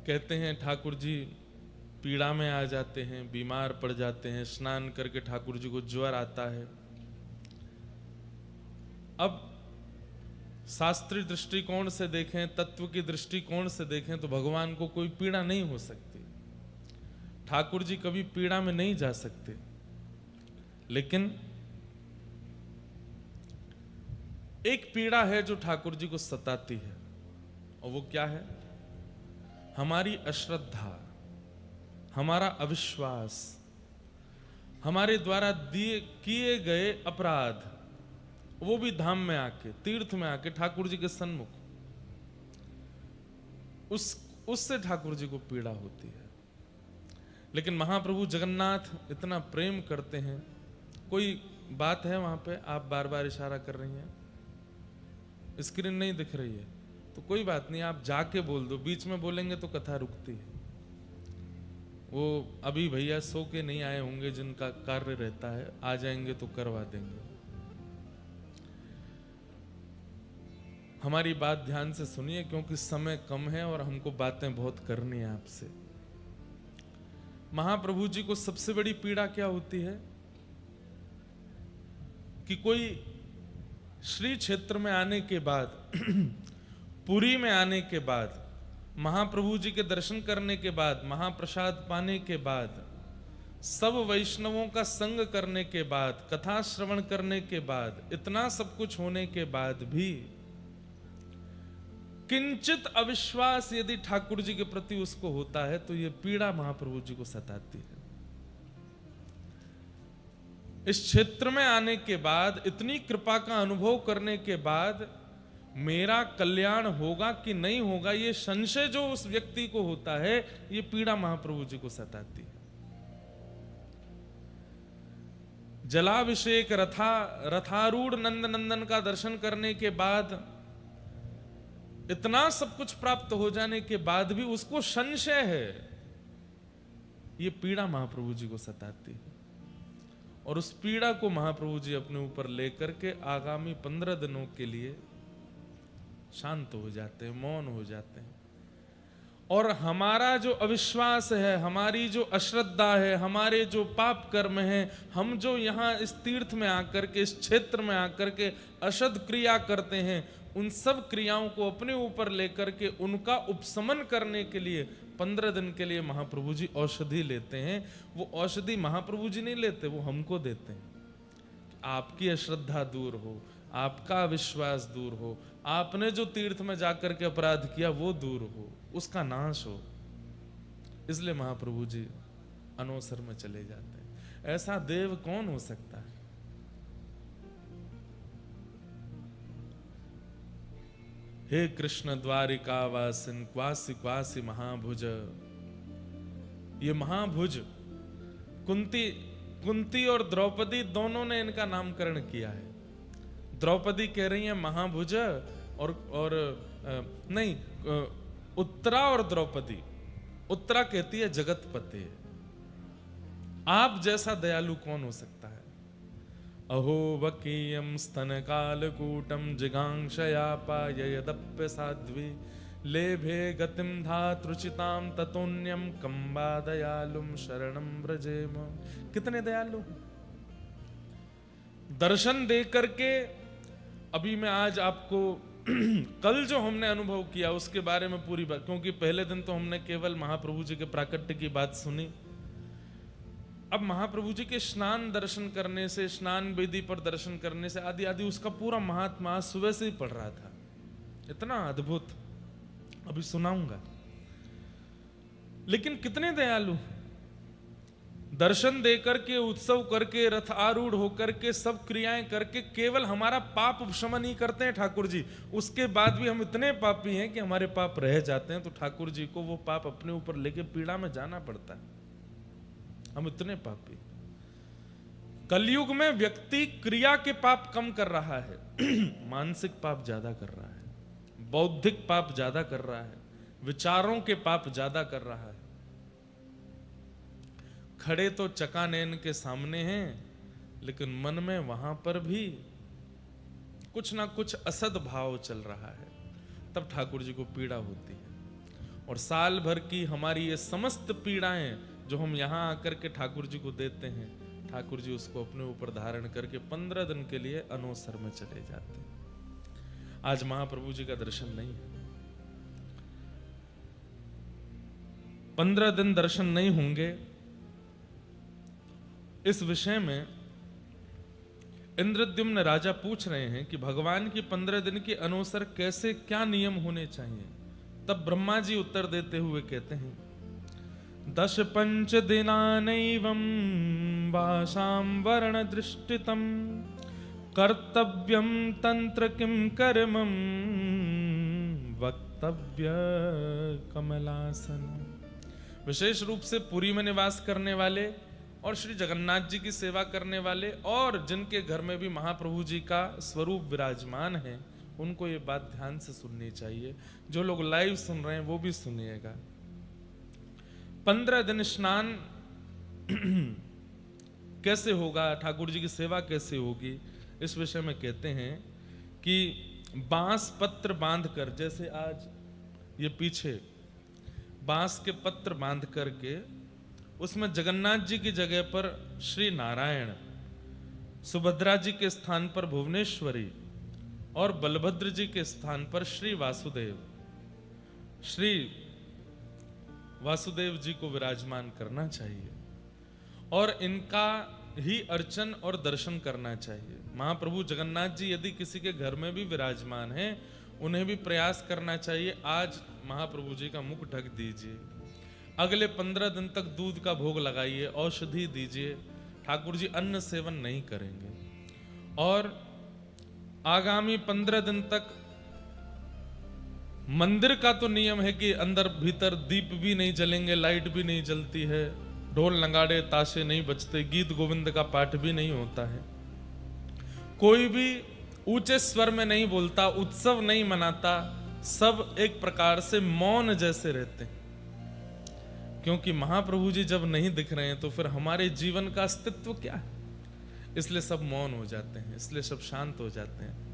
कहते हैं ठाकुर जी पीड़ा में आ जाते हैं, बीमार पड़ जाते हैं, स्नान करके ठाकुर जी को ज्वर आता है। अब शास्त्रीय दृष्टिकोण से देखें, तत्व की दृष्टिकोण से देखें तो भगवान को कोई पीड़ा नहीं हो सकती, ठाकुर जी कभी पीड़ा में नहीं जा सकते। लेकिन एक पीड़ा है जो ठाकुर जी को सताती है, और वो क्या है? हमारी अश्रद्धा, हमारा अविश्वास, हमारे द्वारा किए गए अपराध, वो भी धाम में आके, तीर्थ में आके, ठाकुर जी के सन्मुख, उससे ठाकुर जी को पीड़ा होती है। लेकिन महाप्रभु जगन्नाथ इतना प्रेम करते हैं। कोई बात है वहां पे? आप बार बार इशारा कर रही हैं, स्क्रीन नहीं दिख रही है तो कोई बात नहीं, आप जाके बोल दो, बीच में बोलेंगे तो कथा रुकती है। वो अभी भैया सो के नहीं आए होंगे, जिनका कार्य रहता है, आ जाएंगे तो करवा देंगे। हमारी बात ध्यान से सुनिए, क्योंकि समय कम है और हमको बातें बहुत करनी है आपसे। महाप्रभु जी को सबसे बड़ी पीड़ा क्या होती है कि कोई श्री क्षेत्र में आने के बाद पुरी में आने के बाद, महाप्रभु जी के दर्शन करने के बाद, महाप्रसाद पाने के बाद, सब वैष्णवों का संग करने के बाद, कथा श्रवण करने के बाद, इतना सब कुछ होने के बाद भी किंचित अविश्वास यदि ठाकुर जी के प्रति उसको होता है तो यह पीड़ा महाप्रभु जी को सताती है। इस क्षेत्र में आने के बाद, इतनी कृपा का अनुभव करने के बाद मेरा कल्याण होगा कि नहीं होगा, ये संशय जो उस व्यक्ति को होता है, ये पीड़ा महाप्रभु जी को सताती है। जलाभिषेक, रथारूढ़ नंद नंदन का दर्शन करने के बाद, इतना सब कुछ प्राप्त हो जाने के बाद भी उसको संशय है, ये पीड़ा महाप्रभु जी को सताती है। और उस पीड़ा को महाप्रभु जी अपने ऊपर लेकर के आगामी 15 दिनों के लिए शांत हो जाते हैं, मौन हो जाते हैं। और हमारा जो अविश्वास है, हमारी जो अश्रद्धा है, हमारे जो पाप कर्म हैं, हम जो यहाँ इस तीर्थ में आकर के, इस क्षेत्र में आकर के अशुद्ध क्रिया करते हैं, उन सब क्रियाओं को अपने ऊपर लेकर के उनका उपशमन करने के लिए 15 दिन के लिए महाप्रभु जी औषधि लेते हैं। वो औषधि महाप्रभु जी नहीं लेते, वो हमको देते हैं। आपकी अश्रद्धा दूर हो, आपका विश्वास दूर हो, आपने जो तीर्थ में जाकर के अपराध किया वो दूर हो, उसका नाश हो। इसलिए महाप्रभु जी अनवसर में चले जाते हैं। ऐसा देव कौन हो सकता है? हे कृष्ण द्वारिका वासिन क्वासी क्वासी महाभुज। ये महाभुज कुंती और द्रौपदी दोनों ने इनका नामकरण किया है। द्रौपदी कह रही है महाभुज, और नहीं, उत्तरा और द्रौपदी। उत्तरा कहती है जगतपते। आप जैसा दयालु कौन हो सकता है? अहो वकीयम स्तन कालकूटम जिगांक्षया पाययदप्य साध्वी लेभे गतिम धातृचिताम ततोन्यम कंबा दयालुम शरणम व्रजेम। कितने दयालु दर्शन दे करके। अभी मैं आज आपको कल जो हमने अनुभव किया उसके बारे में पूरी बात, क्योंकि पहले दिन तो हमने केवल महाप्रभु जी के प्राकट्य की बात सुनी। अब महाप्रभु जी के स्नान दर्शन करने से, स्नान वेदी पर दर्शन करने से आदि आदि उसका पूरा महात्मा सुबह से ही पढ़ रहा था, इतना अद्भुत, अभी सुनाऊंगा। लेकिन कितने दयालु, दर्शन दे करके, उत्सव करके, रथ आरूढ़ होकर के, सब क्रियाएं करके केवल हमारा पाप उपशमन ही करते हैं ठाकुर जी। उसके बाद भी हम इतने पापी हैं कि हमारे पाप रह जाते हैं, तो ठाकुर जी को वो पाप अपने ऊपर लेके पीड़ा में जाना पड़ता है। हम इतने पापी। कलयुग में व्यक्ति क्रिया के पाप कम कर रहा है, मानसिक पाप ज्यादा कर रहा है, बौद्धिक पाप ज्यादा कर रहा है, विचारों के पाप ज्यादा कर रहा है। खड़े तो चकानैन के सामने हैं, लेकिन मन में वहां पर भी कुछ ना कुछ असद भाव चल रहा है, तब ठाकुर जी को पीड़ा होती है। और साल भर की हमारी ये समस्त पीड़ाएं जो हम यहाँ आकर के ठाकुर जी को देते हैं, ठाकुर जी उसको अपने ऊपर धारण करके 15 दिन के लिए अनोसर में चले जाते हैं। आज महाप्रभु जी का दर्शन नहीं है, 15 दिन दर्शन नहीं होंगे। इस विषय में इंद्रद्युम्न राजा पूछ रहे हैं कि भगवान की 15 दिन की अनोसर कैसे, क्या नियम होने चाहिए। तब ब्रह्मा जी उत्तर देते हुए कहते हैं, 10 पंच दिनानैवं वासां वर्ण दृष्टितम कर्तव्यम तंत्र किम कर्मं वक्तव्य कमलासन। विशेष रूप से पुरी में निवास करने वाले और श्री जगन्नाथ जी की सेवा करने वाले और जिनके घर में भी महाप्रभु जी का स्वरूप विराजमान है, उनको ये बात ध्यान से सुननी चाहिए। जो लोग लाइव सुन रहे हैं वो भी सुनिएगा। 15 दिन स्नान कैसे होगा, ठाकुर जी की सेवा कैसे होगी, इस विषय में कहते हैं कि बांस पत्र बांधकर, जैसे आज ये पीछे बांस के पत्र बांध करके उसमें जगन्नाथ जी की जगह पर श्री नारायण, सुभद्रा जी के स्थान पर भुवनेश्वरी और बलभद्र जी के स्थान पर श्री वासुदेव, श्री वासुदेव जी को विराजमान करना चाहिए और इनका ही अर्चन और दर्शन करना चाहिए। महाप्रभु जगन्नाथ जी यदि किसी के घर में भी विराजमान हैं, उन्हें भी प्रयास करना चाहिए, आज महाप्रभु जी का मुख ढक दीजिए, अगले 15 दिन तक दूध का भोग लगाइए, औषधि दीजिए, ठाकुर जी अन्न सेवन नहीं करेंगे। और आगामी 15 दिन तक मंदिर का तो नियम है कि अंदर भीतर दीप भी नहीं जलेंगे, लाइट भी नहीं जलती है, ढोल नगाड़े ताशे नहीं बजते, गीत गोविंद का पाठ भी नहीं होता है, कोई भी ऊंचे स्वर में नहीं बोलता, उत्सव नहीं मनाता, सब एक प्रकार से मौन जैसे रहते हैं। क्योंकि महाप्रभु जी जब नहीं दिख रहे हैं तो फिर हमारे जीवन का अस्तित्व क्या है, इसलिए सब मौन हो जाते हैं, इसलिए सब शांत हो जाते हैं।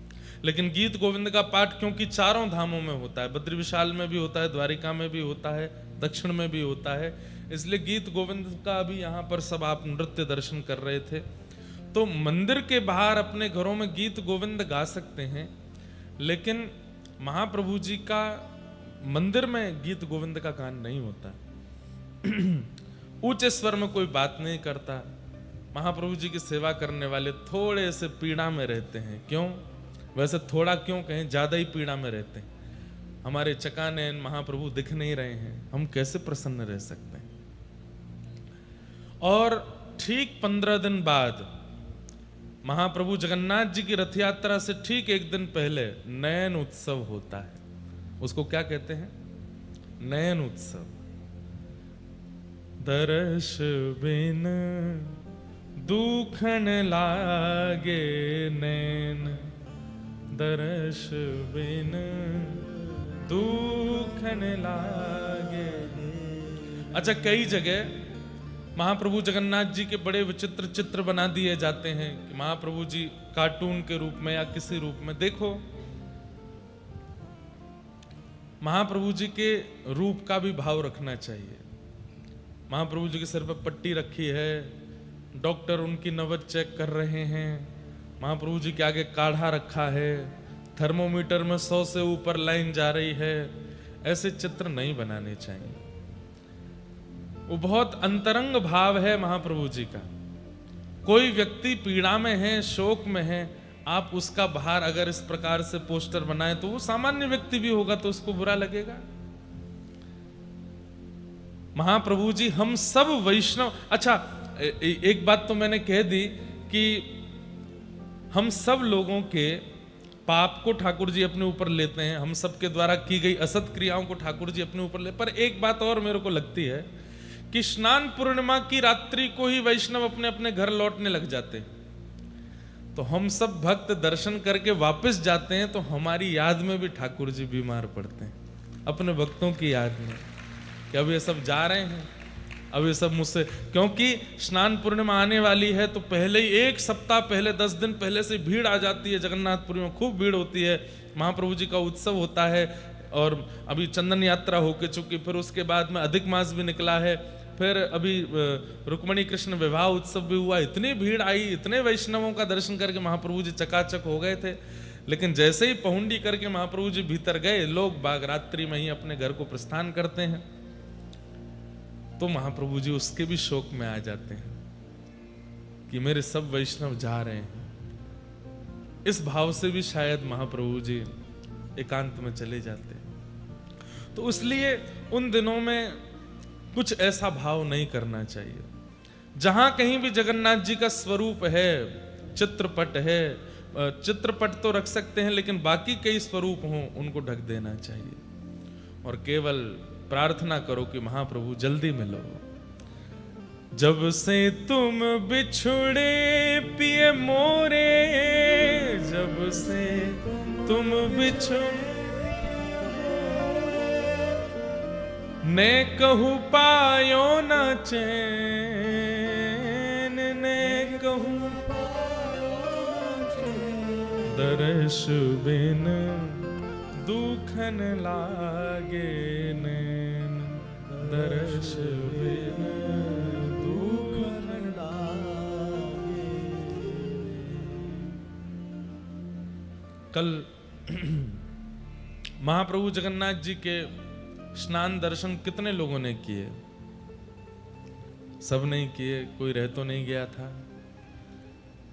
लेकिन गीत गोविंद का पाठ क्योंकि चारों धामों में होता है, बद्री विशाल में भी होता है, द्वारिका में भी होता है, दक्षिण में भी होता है, इसलिए गीत गोविंद का भी यहाँ पर सब आप नृत्य दर्शन कर रहे थे। तो मंदिर के बाहर अपने घरों में गीत गोविंद गा सकते हैं, लेकिन महाप्रभु जी का मंदिर में गीत गोविंद का गान नहीं होता। ऊंचे स्वर में कोई बात नहीं करता। महाप्रभु जी की सेवा करने वाले थोड़े से पीड़ा में रहते हैं। क्यों? वैसे थोड़ा क्यों कहें, ज्यादा ही पीड़ा में रहते हैं। हमारे चकानैन महाप्रभु दिख नहीं रहे हैं, हम कैसे प्रसन्न रह सकते हैं। और ठीक 15 दिन बाद महाप्रभु जगन्नाथ जी की रथ यात्रा से ठीक एक दिन पहले नयन उत्सव होता है। उसको क्या कहते हैं? नयन उत्सव। दर्श बिन दुखन लागे नैन, दर्श बिन दुखन लागे। अच्छा, कई जगह महाप्रभु जगन्नाथ जी के बड़े विचित्र चित्र बना दिए जाते हैं कि महाप्रभु जी कार्टून के रूप में या किसी रूप में। देखो, महाप्रभु जी के रूप का भी भाव रखना चाहिए। महाप्रभु जी के सिर पर पट्टी रखी है, डॉक्टर उनकी नब्ज चेक कर रहे हैं, महाप्रभु जी के आगे काढ़ा रखा है, थर्मोमीटर में 100 से ऊपर लाइन जा रही है। ऐसे चित्र नहीं बनाने चाहिए। वो बहुत अंतरंग भाव है महाप्रभु जी का। कोई व्यक्ति पीड़ा में है, शोक में है, आप उसका बाहर अगर इस प्रकार से पोस्टर बनाए तो वो सामान्य व्यक्ति भी होगा तो उसको बुरा लगेगा। महाप्रभु जी हम सब वैष्णव। अच्छा, एक बात तो मैंने कह दी कि हम सब लोगों के पाप को ठाकुर जी अपने ऊपर लेते हैं, हम सब के द्वारा की गई असत क्रियाओं को ठाकुर जी अपने ऊपर ले। पर एक बात और मेरे को लगती है कि स्नान पूर्णिमा की रात्रि को ही वैष्णव अपने अपने घर लौटने लग जाते हैं, तो हम सब भक्त दर्शन करके वापस जाते हैं तो हमारी याद में भी ठाकुर जी बीमार पड़ते हैं, अपने भक्तों की याद में कि अब ये सब जा रहे हैं, अब ये सब मुझसे। क्योंकि स्नान पूर्णिमा आने वाली है तो पहले ही 1 सप्ताह पहले, 10 दिन पहले से भीड़ आ जाती है। जगन्नाथपुरी में खूब भीड़ होती है, महाप्रभु जी का उत्सव होता है और अभी चंदन यात्रा होके चुकी, फिर उसके बाद में अधिक मास भी निकला है, फिर अभी रुक्मणी कृष्ण विवाह उत्सव भी हुआ। इतनी भीड़ आई, इतने वैष्णवों का दर्शन करके महाप्रभु जी चकाचक हो गए थे। लेकिन जैसे ही पहुंडी करके महाप्रभु जी भीतर गए, लोग बाग रात्रि में ही अपने घर को प्रस्थान करते हैं, तो महाप्रभु जी उसके भी शोक में आ जाते हैं कि मेरे सब वैष्णव जा रहे हैं। इस भाव से भी शायद महाप्रभु जी एकांत में चले जाते हैं। तो इसलिए उन दिनों में कुछ ऐसा भाव नहीं करना चाहिए। जहां कहीं भी जगन्नाथ जी का स्वरूप है, चित्रपट है, चित्रपट तो रख सकते हैं, लेकिन बाकी कई स्वरूप हों उनको ढक देना चाहिए और केवल प्रार्थना करो कि महाप्रभु जल्दी मिलो। जब से तुम बिछुड़े पिए मोरे, जब से तुम बिछुड़े ने कहूँ पायो न चैन, ने कहूँ दर्श बिन दुखन लागे नैन, दर्श बिन दुखन लागे। कल महाप्रभु जगन्नाथ जी के स्नान दर्शन कितने लोगों ने किए? सब नहीं किए। कोई रह तो नहीं गया था?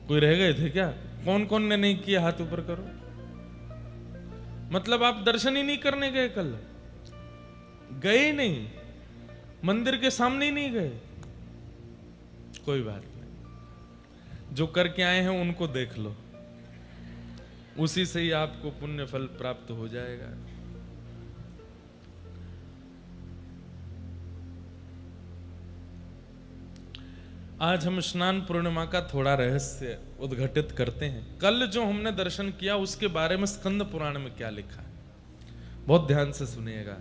कोई रह गए थे क्या? कौन कौन ने नहीं किया हाथ ऊपर करो। मतलब आप दर्शन ही नहीं करने गए, कल गए ही नहीं, मंदिर के सामने ही नहीं गए। कोई बात नहीं, जो करके आए हैं उनको देख लो, उसी से ही आपको पुण्य फल प्राप्त हो जाएगा। आज हम स्नान पूर्णिमा का थोड़ा रहस्य उद्घटित करते हैं। कल जो हमने दर्शन किया उसके बारे में स्कंद पुराण में क्या लिखा है, बहुत ध्यान से सुनिएगा।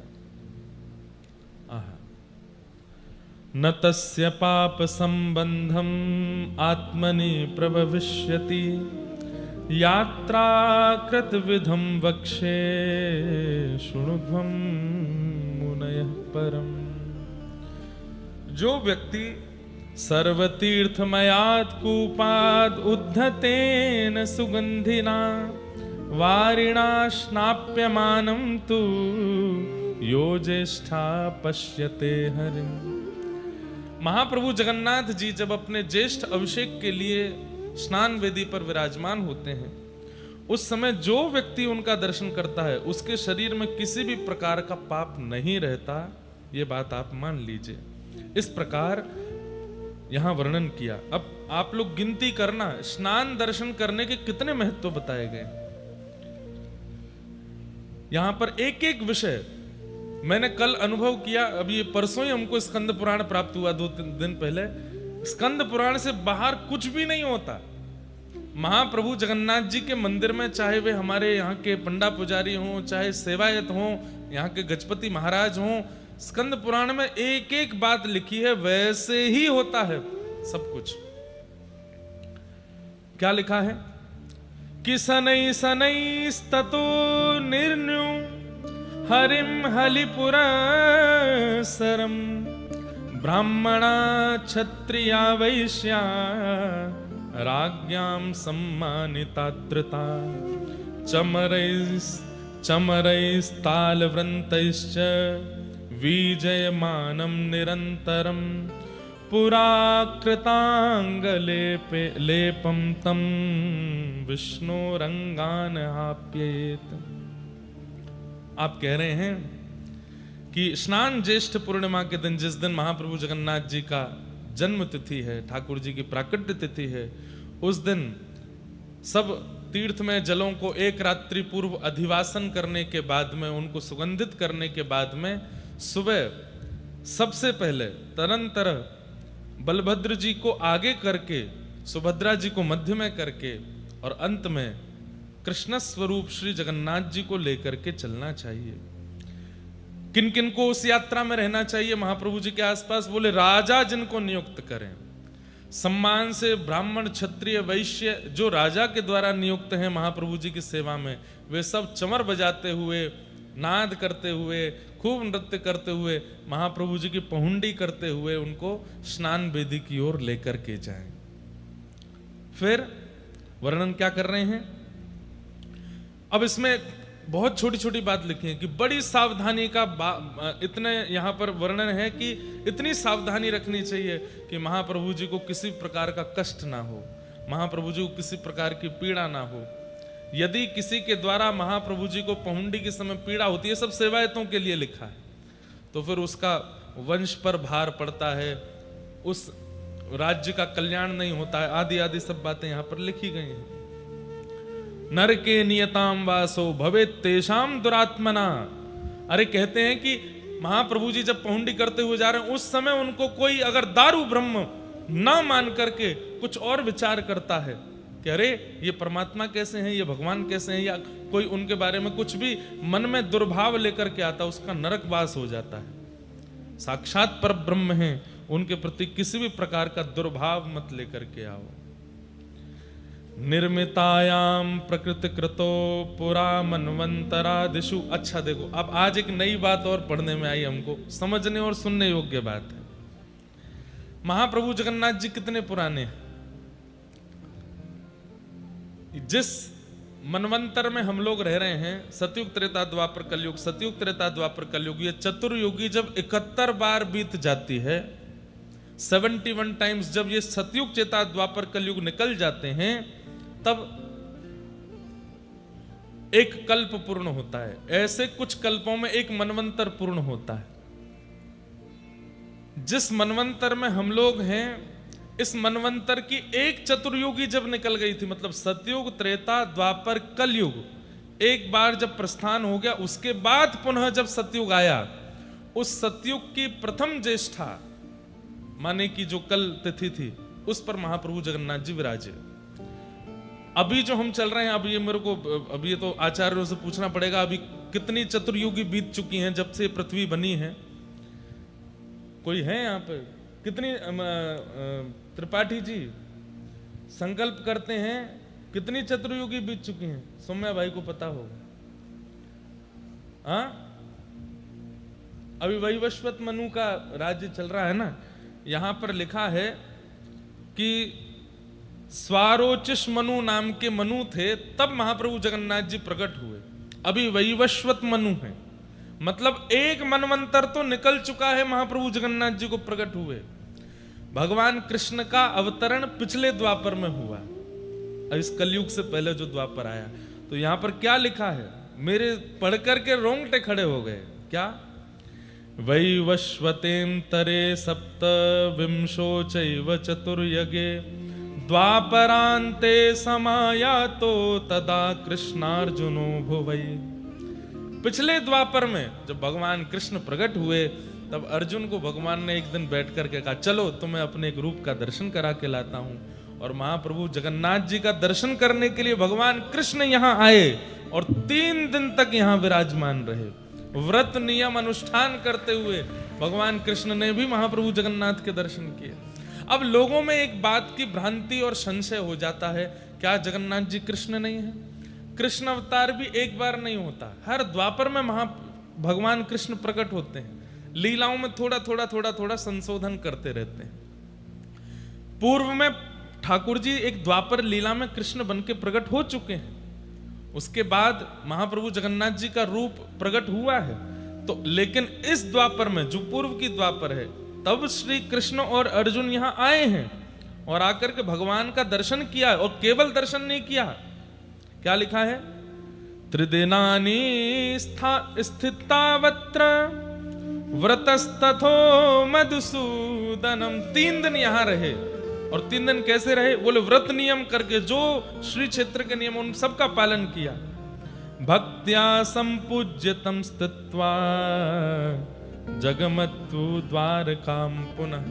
न तस्य पाप संबंधम आत्मनि प्रभविष्यति, यात्रा कृत विधम वक्षे शृणुध्वं मुनयः परम। जो व्यक्ति सर्वतीर्थमयात् कूपाद् उद्धतेन सुगंधिना वारिणा स्नाप्यमानं तु यो ज्येष्ठा पश्यते हरिं। महाप्रभु जगन्नाथ जी जब अपने ज्येष्ठ अभिषेक के लिए स्नान वेदी पर विराजमान होते हैं, उस समय जो व्यक्ति उनका दर्शन करता है उसके शरीर में किसी भी प्रकार का पाप नहीं रहता। ये बात आप मान लीजिए। इस प्रकार यहां वर्णन किया। अब आप लोग गिनती करना, स्नान दर्शन करने के कितने महत्व बताए गए। यहां पर एक एक विषय मैंने कल अनुभव किया। अब ये परसों ही हमको स्कंद पुराण प्राप्त हुआ, 2-3 दिन पहले। स्कंद पुराण से बाहर कुछ भी नहीं होता। महाप्रभु जगन्नाथ जी के मंदिर में, चाहे वे हमारे यहाँ के पंडा पुजारी हों, चाहे सेवायत हों, यहाँ के गजपति महाराज हों, स्कंद पुराण में एक एक बात लिखी है, वैसे ही होता है सब कुछ। क्या लिखा है कि शनै शनैस्ततो निर्ण्यु हरिम हलिपुरसरम ब्राह्मणा क्षत्रिया वैश्या राज्ञां सम्मानितात्रता चमरैस्तालवृन्तैश्च विजयमानं निरन्तरं पुराकृतांगलेपं तं विष्णोरंगानहाप्येत। आप कह रहे हैं कि स्नान ज्येष्ठ पूर्णिमा के दिन, जिस दिन महाप्रभु जगन्नाथ जी का जन्म तिथि है, ठाकुर जी की प्राकट्य तिथि है, उस दिन सब तीर्थ में जलों को एक रात्रि पूर्व अधिवासन करने के बाद में, उनको सुगंधित करने के बाद में, सुबह सबसे पहले तरंतर बलभद्र जी को आगे करके, सुभद्रा जी को मध्य में करके, और अंत में कृष्ण स्वरूप श्री जगन्नाथ जी को लेकर के चलना चाहिए। किन किन को उस यात्रा में रहना चाहिए महाप्रभु जी के आसपास? बोले राजा जिनको नियुक्त करें, सम्मान से ब्राह्मण क्षत्रिय वैश्य जो राजा के द्वारा नियुक्त हैं महाप्रभु जी की सेवा में, वे सब चमर बजाते हुए नाद करते हुए, खूब नृत्य करते हुए, महाप्रभु जी की पहुंडी करते हुए उनको स्नान वेदी की ओर लेकर के जाएं। फिर वर्णन क्या कर रहे हैं? अब इसमें बहुत छोटी छोटी बात लिखी है कि बड़ी सावधानी का इतने यहां पर वर्णन है कि इतनी सावधानी रखनी चाहिए कि महाप्रभु जी को किसी प्रकार का कष्ट ना हो, महाप्रभु जी को किसी प्रकार की पीड़ा ना हो। यदि किसी के द्वारा महाप्रभु जी को पहुंडी के समय पीड़ा होती है, सब सेवायतों के लिए लिखा है, तो फिर उसका वंश पर भार पड़ता है, उस राज्य का कल्याण नहीं होता है, आदि आदि सब बातें यहां पर लिखी गई हैं। नर के नियताम वासो भवेत तेषाम दुरात्मना। अरे कहते हैं कि महाप्रभु जी जब पहुंडी करते हुए जा रहे हैं, उस समय उनको कोई अगर दारू ब्रह्म ना मान करके कुछ और विचार करता है कि अरे ये परमात्मा कैसे हैं, ये भगवान कैसे हैं, या कोई उनके बारे में कुछ भी मन में दुर्भाव लेकर के आता, उसका नरकवास हो जाता है। साक्षात पर ब्रह्म हैं, उनके प्रति किसी भी प्रकार का दुर्भाव मत लेकर के आओ। निर्मितायाम प्रकृति कृतो पुरा मनवंतरादिषु। अच्छा देखो, अब आज एक नई बात और पढ़ने में आई, हमको समझने और सुनने योग्य बात है। महाप्रभु जगन्नाथ जी कितने पुराने हैं? जिस मनवंतर में हम लोग रह रहे हैं, सतयुग त्रेता द्वापर कलयुग, सतयुग त्रेता द्वापर कलयुग, ये चतुर्युगी जब 71 बार बीत जाती है, 71 टाइम्स जब ये सतयुग त्रेता द्वापर कलयुग निकल जाते हैं, तब एक कल्प पूर्ण होता है। ऐसे कुछ कल्पों में एक मनवंतर पूर्ण होता है। जिस मनवंतर में हम लोग हैं, इस मनवंतर की एक चतुर्युगी जब निकल गई थी, मतलब सतयुग त्रेता द्वापर कलयुग, एक बार जब प्रस्थान हो गया, उसके बाद पुनः जब सतयुग आया, उस सतयुग की प्रथम ज्येष्ठा माने की जो कल तिथि थी, उस पर महाप्रभु जगन्नाथ जी विराजे। अभी जो हम चल रहे हैं, अभी ये मेरे को, अभी ये तो आचार्यों से पूछना पड़ेगा, अभी कितनी चतुर्युगी बीत चुकी हैं जब से पृथ्वी बनी है? कोई है यहाँ पे? कितनी त्रिपाठी जी संकल्प करते हैं, कितनी चतुर्युगी बीत चुकी हैं? सौम्या भाई को पता होगा। हाँ, अभी वैवस्वत मनु का राज्य चल रहा है ना, यहां पर लिखा है कि स्वारोचिष मनु नाम के मनु थे, तब महाप्रभु जगन्नाथ जी प्रकट हुए। अभी वैवस्वत मनु है, मतलब एक मनवंतर तो निकल चुका है, महाप्रभु जगन्नाथ जी को प्रकट हुए। भगवान कृष्ण का अवतरण पिछले द्वापर में हुआ, इस कलयुग से पहले जो द्वापर आया। तो यहां पर क्या लिखा है, मेरे पढ़कर के रोंगटे खड़े हो गए। क्या? वैवस्वतेन्तरे सप्तविंशो चैव चतुर्युगे द्वापरान्ते समायातो तदा कृष्णार्जुनो भुवै। पिछले द्वापर में जब भगवान कृष्ण प्रकट हुए, तब अर्जुन को भगवान ने एक दिन बैठ करके कहा, चलो तुम्हें अपने एक रूप का दर्शन करा के लाता हूं। और महाप्रभु जगन्नाथ जी का दर्शन करने के लिए भगवान कृष्ण यहां आए और 3 दिन तक यहां विराजमान रहे। व्रत नियम अनुष्ठान करते हुए भगवान कृष्ण ने भी महाप्रभु जगन्नाथ के दर्शन किए। अब लोगों में एक बात की भ्रांति और संशय हो जाता है, क्या जगन्नाथ जी कृष्ण नहीं है? कृष्ण अवतार भी एक बार नहीं होता, हर द्वापर में भगवान कृष्ण प्रकट होते हैं। लीलाओं में थोड़ा संशोधन करते रहते हैं। पूर्व में ठाकुर जी एक द्वापर लीला में कृष्ण बन के प्रकट हो चुके हैं, उसके बाद महाप्रभु जगन्नाथ जी का रूप प्रकट हुआ है। तो लेकिन इस द्वापर में, जो पूर्व की द्वापर है, तब श्री कृष्ण और अर्जुन यहां आए हैं और आकर के भगवान का दर्शन किया। और केवल दर्शन नहीं किया, क्या लिखा है? त्रिदिनानि स्थितावत्र व्रतस्तथो मधुसूदनम। 3 दिन यहां रहे। और 3 दिन कैसे रहे? बोले व्रत नियम करके, जो श्री क्षेत्र के नियम उन सबका पालन किया। भक्त्या संपूज्यतम स्थित्वा जगमत्तु द्वारकाम पुनः।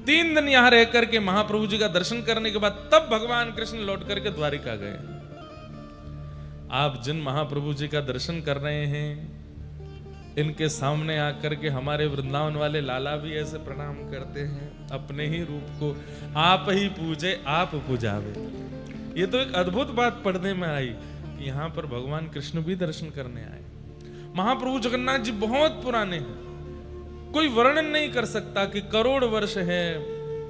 3 दिन यहां रह करके महाप्रभु जी का दर्शन करने के बाद तब भगवान कृष्ण लौट करके द्वारिका गए। आप जिन महाप्रभु जी का दर्शन कर रहे हैं, इनके सामने आकर के हमारे वृंदावन वाले लाला भी ऐसे प्रणाम करते हैं, अपने ही रूप को आप ही पूजे आप पूजावे। ये तो एक अद्भुत बात पढ़ने में आई कि यहाँ पर भगवान कृष्ण भी दर्शन करने आए। महाप्रभु जगन्नाथ जी बहुत पुराने हैं, कोई वर्णन नहीं कर सकता कि करोड़ वर्ष है,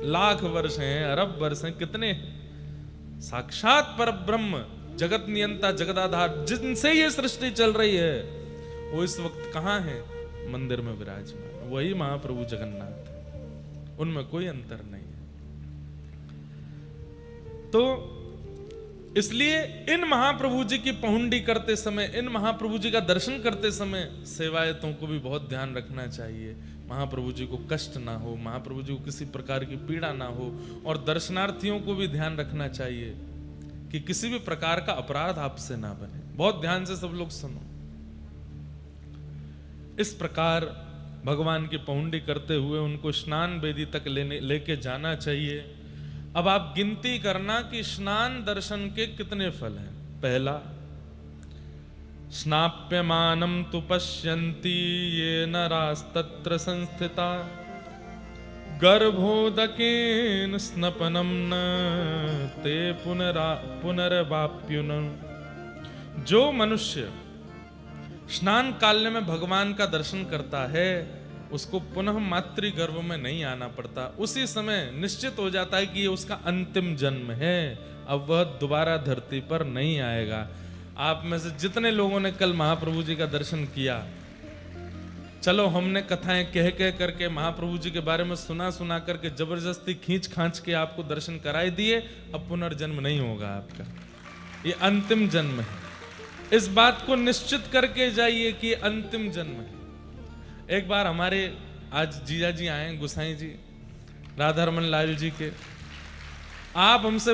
लाख वर्ष हैं, अरब वर्ष हैं, कितने हैं। साक्षात परब्रह्म जगत नियंता जगदाधार जिनसे ये सृष्टि चल रही है, वो इस वक्त कहां है? मंदिर में विराजमान, वही महाप्रभु जगन्नाथ है, उनमें कोई अंतर नहीं है। तो इसलिए इन महाप्रभु जी की पहुंडी करते समय, इन महाप्रभु जी का दर्शन करते समय सेवायतों को भी बहुत ध्यान रखना चाहिए। महाप्रभु जी को कष्ट ना हो, महाप्रभु जी को किसी प्रकार की पीड़ा ना हो, और दर्शनार्थियों को भी ध्यान रखना चाहिए कि किसी भी प्रकार का अपराध आपसे ना बने। बहुत ध्यान से सब लोग सुनो। इस प्रकार भगवान की पहुंडी करते हुए उनको स्नान वेदी तक लेके जाना चाहिए। अब आप गिनती करना कि स्नान दर्शन के कितने फल हैं। पहला, स्नाप्यमानं तु पश्यन्ति ये नरास्तत्र संस्थिता गर्भोदकेन स्नपनं न ते पुनर्वाप्युन। जो मनुष्य स्नान काल में भगवान का दर्शन करता है, उसको पुनः मातृ गर्भ में नहीं आना पड़ता। उसी समय निश्चित हो जाता है कि ये उसका अंतिम जन्म है, अब वह दोबारा धरती पर नहीं आएगा। आप में से जितने लोगों ने कल महाप्रभु जी का दर्शन किया, चलो हमने कथाएं कह कह करके महाप्रभु जी के बारे में सुना सुना करके जबरदस्ती खींच खांच के आपको दर्शन कराई दिए, अब पुनर्जन्म नहीं होगा आपका, ये अंतिम जन्म है। इस बात को निश्चित करके जाइए कि अंतिम जन्म है। एक बार हमारे आज जीजा जी आए, गुसाई जी, राधा रमन लाल जी के, आप हमसे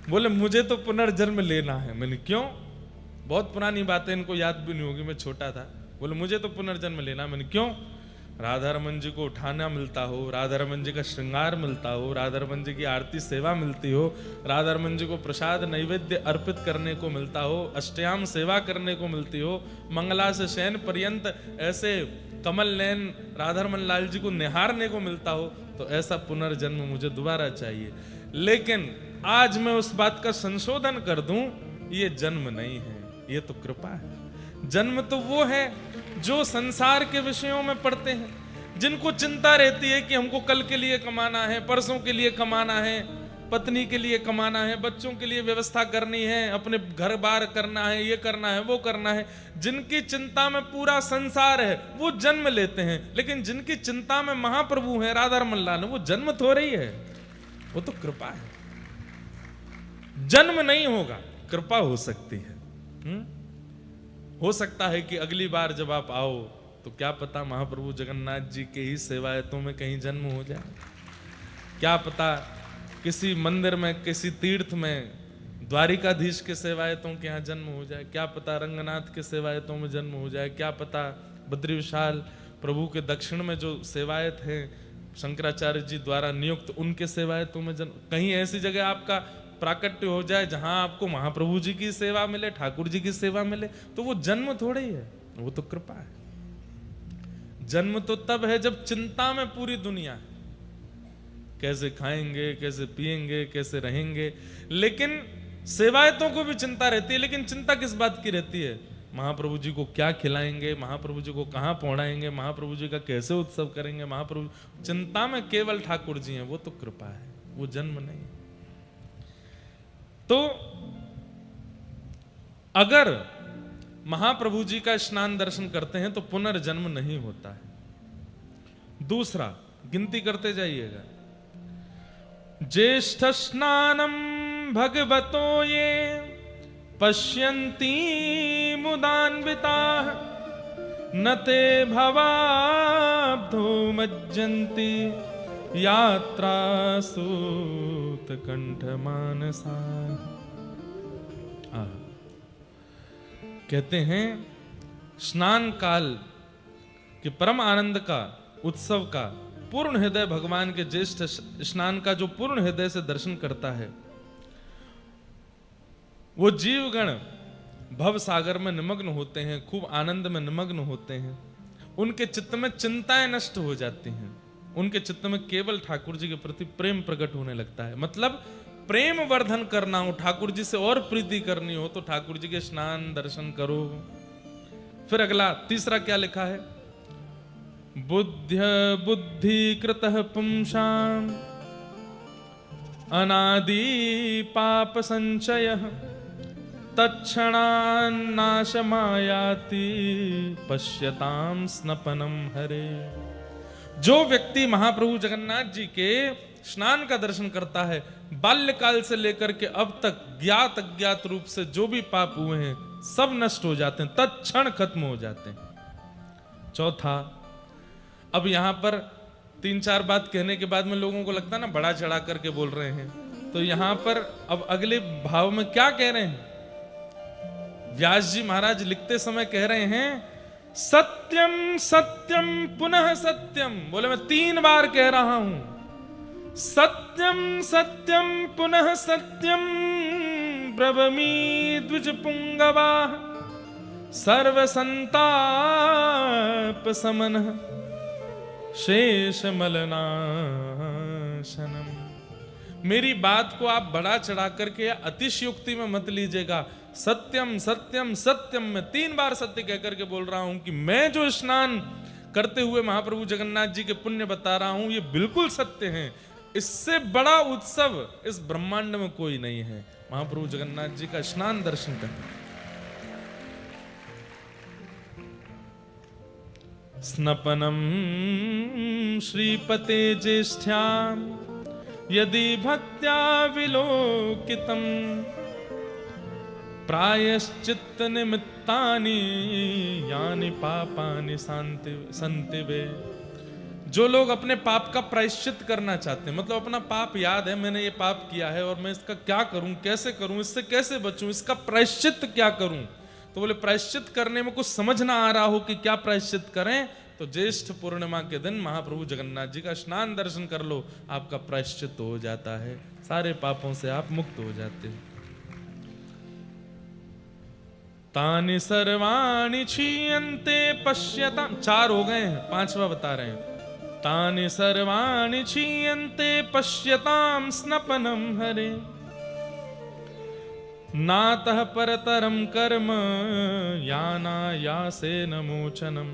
बोले मुझे तो पुनर्जन्म लेना है। मैंने क्यों? बहुत पुरानी बात है, इनको याद भी नहीं होगी, मैं छोटा था। बोले मुझे तो पुनर्जन्म लेना। मैंने क्यों? राधा रमन जी को उठाना मिलता हो, राधा रमन जी का श्रृंगार मिलता हो, राधा रमन जी की आरती सेवा मिलती हो, राधा रमन जी को प्रसाद नैवेद्य अर्पित करने को मिलता हो, अष्टयाम सेवा करने को मिलती हो, मंगला से शयन पर्यंत ऐसे कमल नयन राधा रमन लाल जी को निहारने को मिलता हो, तो ऐसा पुनर्जन्म मुझे दोबारा चाहिए। लेकिन आज मैं उस बात का संशोधन कर दूं, ये जन्म नहीं है, ये तो कृपा है। जन्म तो वो है जो संसार के विषयों में पड़ते हैं, जिनको चिंता रहती है कि हमको कल के लिए कमाना है, परसों के लिए कमाना है, पत्नी के लिए कमाना है, बच्चों के लिए व्यवस्था करनी है, अपने घर बार करना है, ये करना है, वो करना है। जिनकी चिंता में पूरा संसार है वो जन्म लेते हैं, लेकिन जिनकी चिंता में महाप्रभु है, राधा रमन लाल, वो जन्म थोड़ी है, वो तो कृपा है। जन्म नहीं होगा, कृपा हो सकती है। हो सकता है कि अगली बार जब आप आओ तो क्या पता महाप्रभु जगन्नाथ जी के ही सेवायतों में कहीं जन्म हो जाए, क्या पता किसी मंदिर में, किसी तीर्थ में द्वारिकाधीश के सेवायतों के यहाँ जन्म हो जाए, क्या पता रंगनाथ के सेवायतों में जन्म हो जाए, क्या पता बद्री विशाल प्रभु के दक्षिण में जो सेवायत हैं शंकराचार्य जी द्वारा नियुक्त, उनके सेवायतों में जन्म, कहीं ऐसी जगह आपका प्राकट्य हो जाए जहां आपको महाप्रभु जी की सेवा मिले, ठाकुर जी की सेवा मिले, तो वो जन्म थोड़े ही है, वो तो कृपा है। जन्म तो तब है जब चिंता में पूरी दुनिया है, कैसे खाएंगे, कैसे पिएंगे, कैसे रहेंगे। लेकिन सेवायतों को भी चिंता रहती है, लेकिन चिंता किस बात की रहती है? महाप्रभु जी को क्या खिलाएंगे, महाप्रभु जी को कहां पहुंचाएंगे, महाप्रभु जी का कैसे उत्सव करेंगे। महाप्रभु चिंता में केवल ठाकुर जी हैं, वो तो कृपा है, वो जन्म नहीं। तो अगर महाप्रभु जी का स्नान दर्शन करते हैं तो पुनर्जन्म नहीं होता है। दूसरा, गिनती करते जाइएगा, ज्येष्ठ स्नानम भगवतो ये पश्यन्ति मुदान्विताः न ते भवाब्धो मज्जन्ति यात्रा सूत कंठ मानसा। कहते हैं स्नान काल के परम आनंद का, उत्सव का पूर्ण हृदय भगवान के ज्येष्ठ स्नान का जो पूर्ण हृदय से दर्शन करता है, वो जीवगण भव सागर में निमग्न होते हैं, खूब आनंद में निमग्न होते हैं। उनके चित्त में चिंताएं नष्ट हो जाती हैं, उनके चित्त में केवल ठाकुर जी के प्रति प्रेम प्रकट होने लगता है। मतलब प्रेम वर्धन करना हो, ठाकुर जी से और प्रीति करनी हो, तो ठाकुर जी के स्नान दर्शन करो, फिर अगला तीसरा क्या लिखा है, बुद्धि कृतः पुंसाम अनादि पाप संचय तत्क्षणान्नाशमायाति पश्यताम स्नपनम हरे। जो व्यक्ति महाप्रभु जगन्नाथ जी के स्नान का दर्शन करता है, बाल्यकाल से लेकर के अब तक ज्ञात अज्ञात रूप से जो भी पाप हुए हैं सब नष्ट हो जाते हैं, तत्क्षण खत्म हो जाते हैं। चौथा, अब यहां पर 3-4 बात कहने के बाद में लोगों को लगता है ना बड़ा चढ़ा करके बोल रहे हैं, तो यहां पर अब अगले भाव में क्या कह रहे हैं, व्यास जी महाराज लिखते समय कह रहे हैं सत्यम सत्यम पुनः सत्यम। बोले मैं 3 बार कह रहा हूं, सत्यम सत्यम पुनः सत्यम ब्रवमी द्विज पुंगवा सर्व संताप समन शेष मलनाशनम। मेरी बात को आप बढ़ा चढ़ा करके अतिशयोक्ति में मत लीजिएगा। सत्यम सत्यम सत्यम, मैं 3 बार सत्य कहकर के बोल रहा हूं कि मैं जो स्नान करते हुए महाप्रभु जगन्नाथ जी के पुण्य बता रहा हूं ये बिल्कुल सत्य हैं। इससे बड़ा उत्सव इस ब्रह्मांड में कोई नहीं है, महाप्रभु जगन्नाथ जी का स्नान दर्शन करना। स्नपनम श्रीपते ज्येष्ठ्याम यदि भक्त्या विलोकितम प्रायश्चित्त निमित्तानि यानि पापानि सन्ति वे। जो लोग अपने पाप का प्रायश्चित करना चाहते हैं, मतलब अपना पाप याद है मैंने ये पाप किया है और मैं इसका क्या करूं, कैसे करूं, इससे कैसे बचूं, इसका प्रायश्चित क्या करूं, तो बोले प्रायश्चित करने में कुछ समझ ना आ रहा हो कि क्या प्रायश्चित करें, तो ज्येष्ठ पूर्णिमा के दिन महाप्रभु जगन्नाथ जी का स्नान दर्शन कर लो, आपका प्रायश्चित हो जाता है, सारे पापों से आप मुक्त हो जाते हो। तानि सर्वाणि क्षीयन्ते पश्यतां, 4 हो गए हैं, 5वां बता रहे हैं। तानि सर्वाणि क्षीयन्ते पश्यतां स्नपनम हरे नातः परतरम कर्म यानायासेन मोचनम।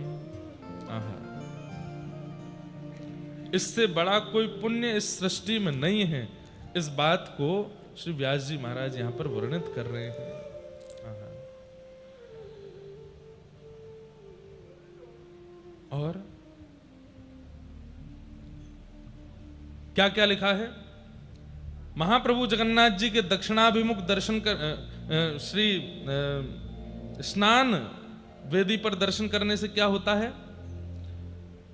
इससे बड़ा कोई पुण्य इस सृष्टि में नहीं है, इस बात को श्री व्यास जी महाराज यहां पर वर्णित कर रहे हैं। और क्या क्या लिखा है, महाप्रभु जगन्नाथ जी के दक्षिणाभिमुख दर्शन कर श्री स्नान वेदी पर दर्शन करने से क्या होता है,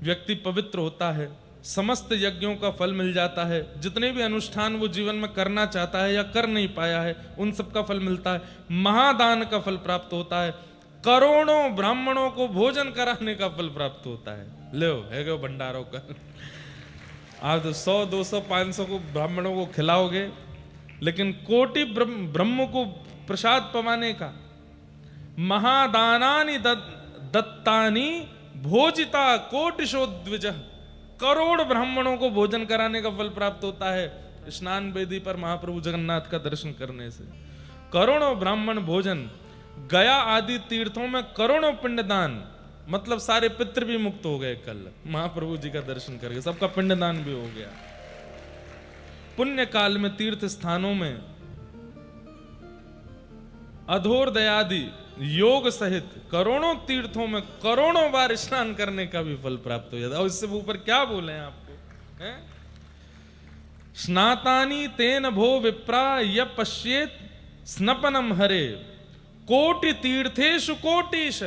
व्यक्ति पवित्र होता है, समस्त यज्ञों का फल मिल जाता है, जितने भी अनुष्ठान वो जीवन में करना चाहता है या कर नहीं पाया है उन सब का फल मिलता है, महादान का फल प्राप्त होता है, करोड़ों ब्राह्मणों को भोजन कराने का फल प्राप्त होता है। लो है गो भंडारों का, आप 100 200 500 को ब्राह्मणों को खिलाओगे, लेकिन कोटि ब्रह्म को प्रसाद पवाने का, महादानानि दत्तानि भोजिता कोटिशोद्विज, करोड़ ब्राह्मणों को भोजन कराने का फल प्राप्त होता है स्नान वेदी पर महाप्रभु जगन्नाथ का दर्शन करने से। करोड़ों ब्राह्मण भोजन, गया आदि तीर्थों में करोड़ों पिंडदान, मतलब सारे पितृ भी मुक्त हो गए कल महाप्रभु जी का दर्शन करके, सबका पिंडदान भी हो गया। पुण्य काल में तीर्थ स्थानों में अधोर दयादि योग सहित करोड़ों तीर्थों में करोड़ों बार स्नान करने का भी फल प्राप्त हो जाता है। और इससे ऊपर क्या बोले हैं आपको, हैं? स्नातानि तेन भो विप्रा य पश्येत स्नपनम हरे कोटि तीर्थेषु कोटिश,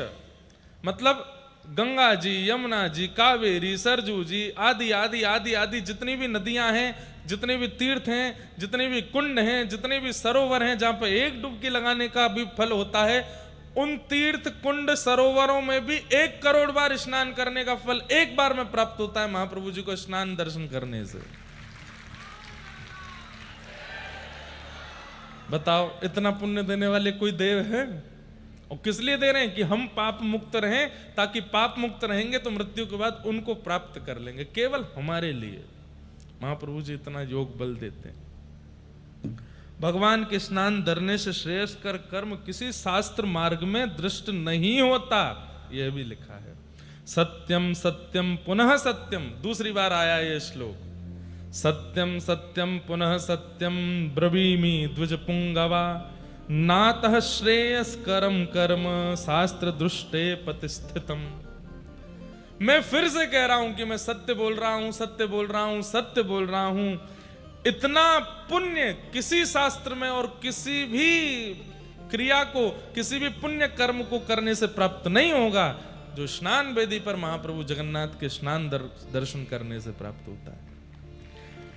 मतलब गंगा जी, यमुना जी, कावेरी, सरजू जी आदि आदि आदि आदि जितनी भी नदियां हैं, जितने भी तीर्थ हैं, जितने भी कुंड हैं, जितने भी सरोवर हैं जहां पर एक डुबकी लगाने का भी फल होता है, उन तीर्थ कुंड सरोवरों में भी 1 करोड़ बार स्नान करने का फल एक बार में प्राप्त होता है महाप्रभु जी को स्नान दर्शन करने से। बताओ इतना पुण्य देने वाले कोई देव है? और किस लिए दे रहे हैं? कि हम पाप मुक्त रहें, ताकि पाप मुक्त रहेंगे तो मृत्यु के बाद उनको प्राप्त कर लेंगे, केवल हमारे लिए महाप्रभु जी इतना योग बल देते हैं। भगवान के स्नान धरने से श्रेयस्कर कर्म किसी शास्त्र मार्ग में दृष्ट नहीं होता। यह भी लिखा है। सत्यम सत्यम पुनः सत्यम, दूसरी बार आया ये श्लोक, सत्यम सत्यम पुनः सत्यम ब्रवीमि द्विज पुंगवा, नातः श्रेयस्करम कर्म शास्त्र दृष्टे प्रतिष्ठितम। मैं फिर से कह रहा हूं कि मैं सत्य बोल रहा हूं, सत्य बोल रहा हूं, सत्य बोल रहा हूं। इतना पुण्य किसी शास्त्र में और किसी भी क्रिया को, किसी भी पुण्य कर्म को करने से प्राप्त नहीं होगा जो स्नान वेदी पर महाप्रभु जगन्नाथ के स्नान दर्शन करने से प्राप्त होता है।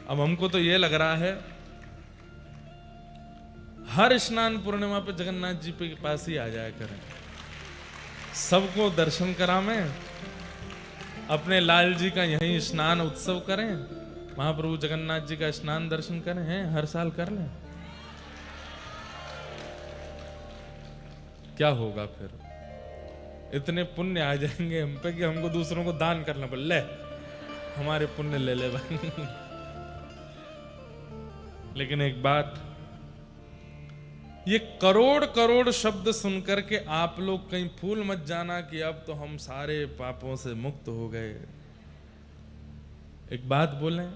अब हमको तो यह लग रहा है हर स्नान पूर्णिमा पे जगन्नाथ जी के पास ही आ जाया करें, सबको दर्शन करावें, अपने लाल जी का यहीं स्नान उत्सव करें, महाप्रभु जगन्नाथ जी का स्नान दर्शन करें, हैं हर साल कर लें। क्या होगा फिर? इतने पुण्य आ जाएंगे हम पे कि हमको दूसरों को दान करना पड़े, ले हमारे पुण्य ले ले भाई। लेकिन एक बात, ये करोड़ करोड़ शब्द सुनकर के आप लोग कहीं भूल मत जाना कि अब तो हम सारे पापों से मुक्त हो गए। एक बात बोलें,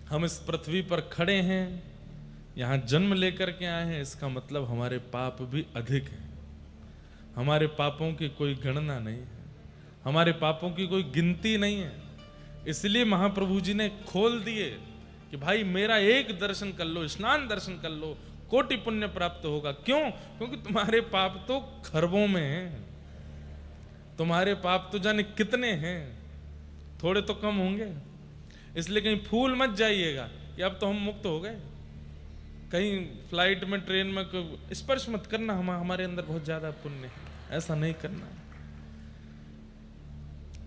हम इस पृथ्वी पर खड़े हैं, यहां जन्म लेकर के आए हैं, इसका मतलब हमारे पाप भी अधिक हैं। हमारे पापों की कोई गणना नहीं है, हमारे पापों की कोई गिनती नहीं है। इसलिए महाप्रभु जी ने खोल दिए कि भाई मेरा एक दर्शन कर लो, स्नान दर्शन कर लो, कोटि पुण्य प्राप्त होगा। क्यों? क्योंकि तुम्हारे पाप तो खरबों में हैं, तुम्हारे पाप तो जाने कितने हैं, थोड़े तो कम होंगे। इसलिए कहीं फूल मत जाइएगा कि अब तो हम मुक्त हो गए। कहीं फ्लाइट में, ट्रेन में स्पर्श मत करना, हमारे अंदर बहुत ज्यादा पुण्य है, ऐसा नहीं करना।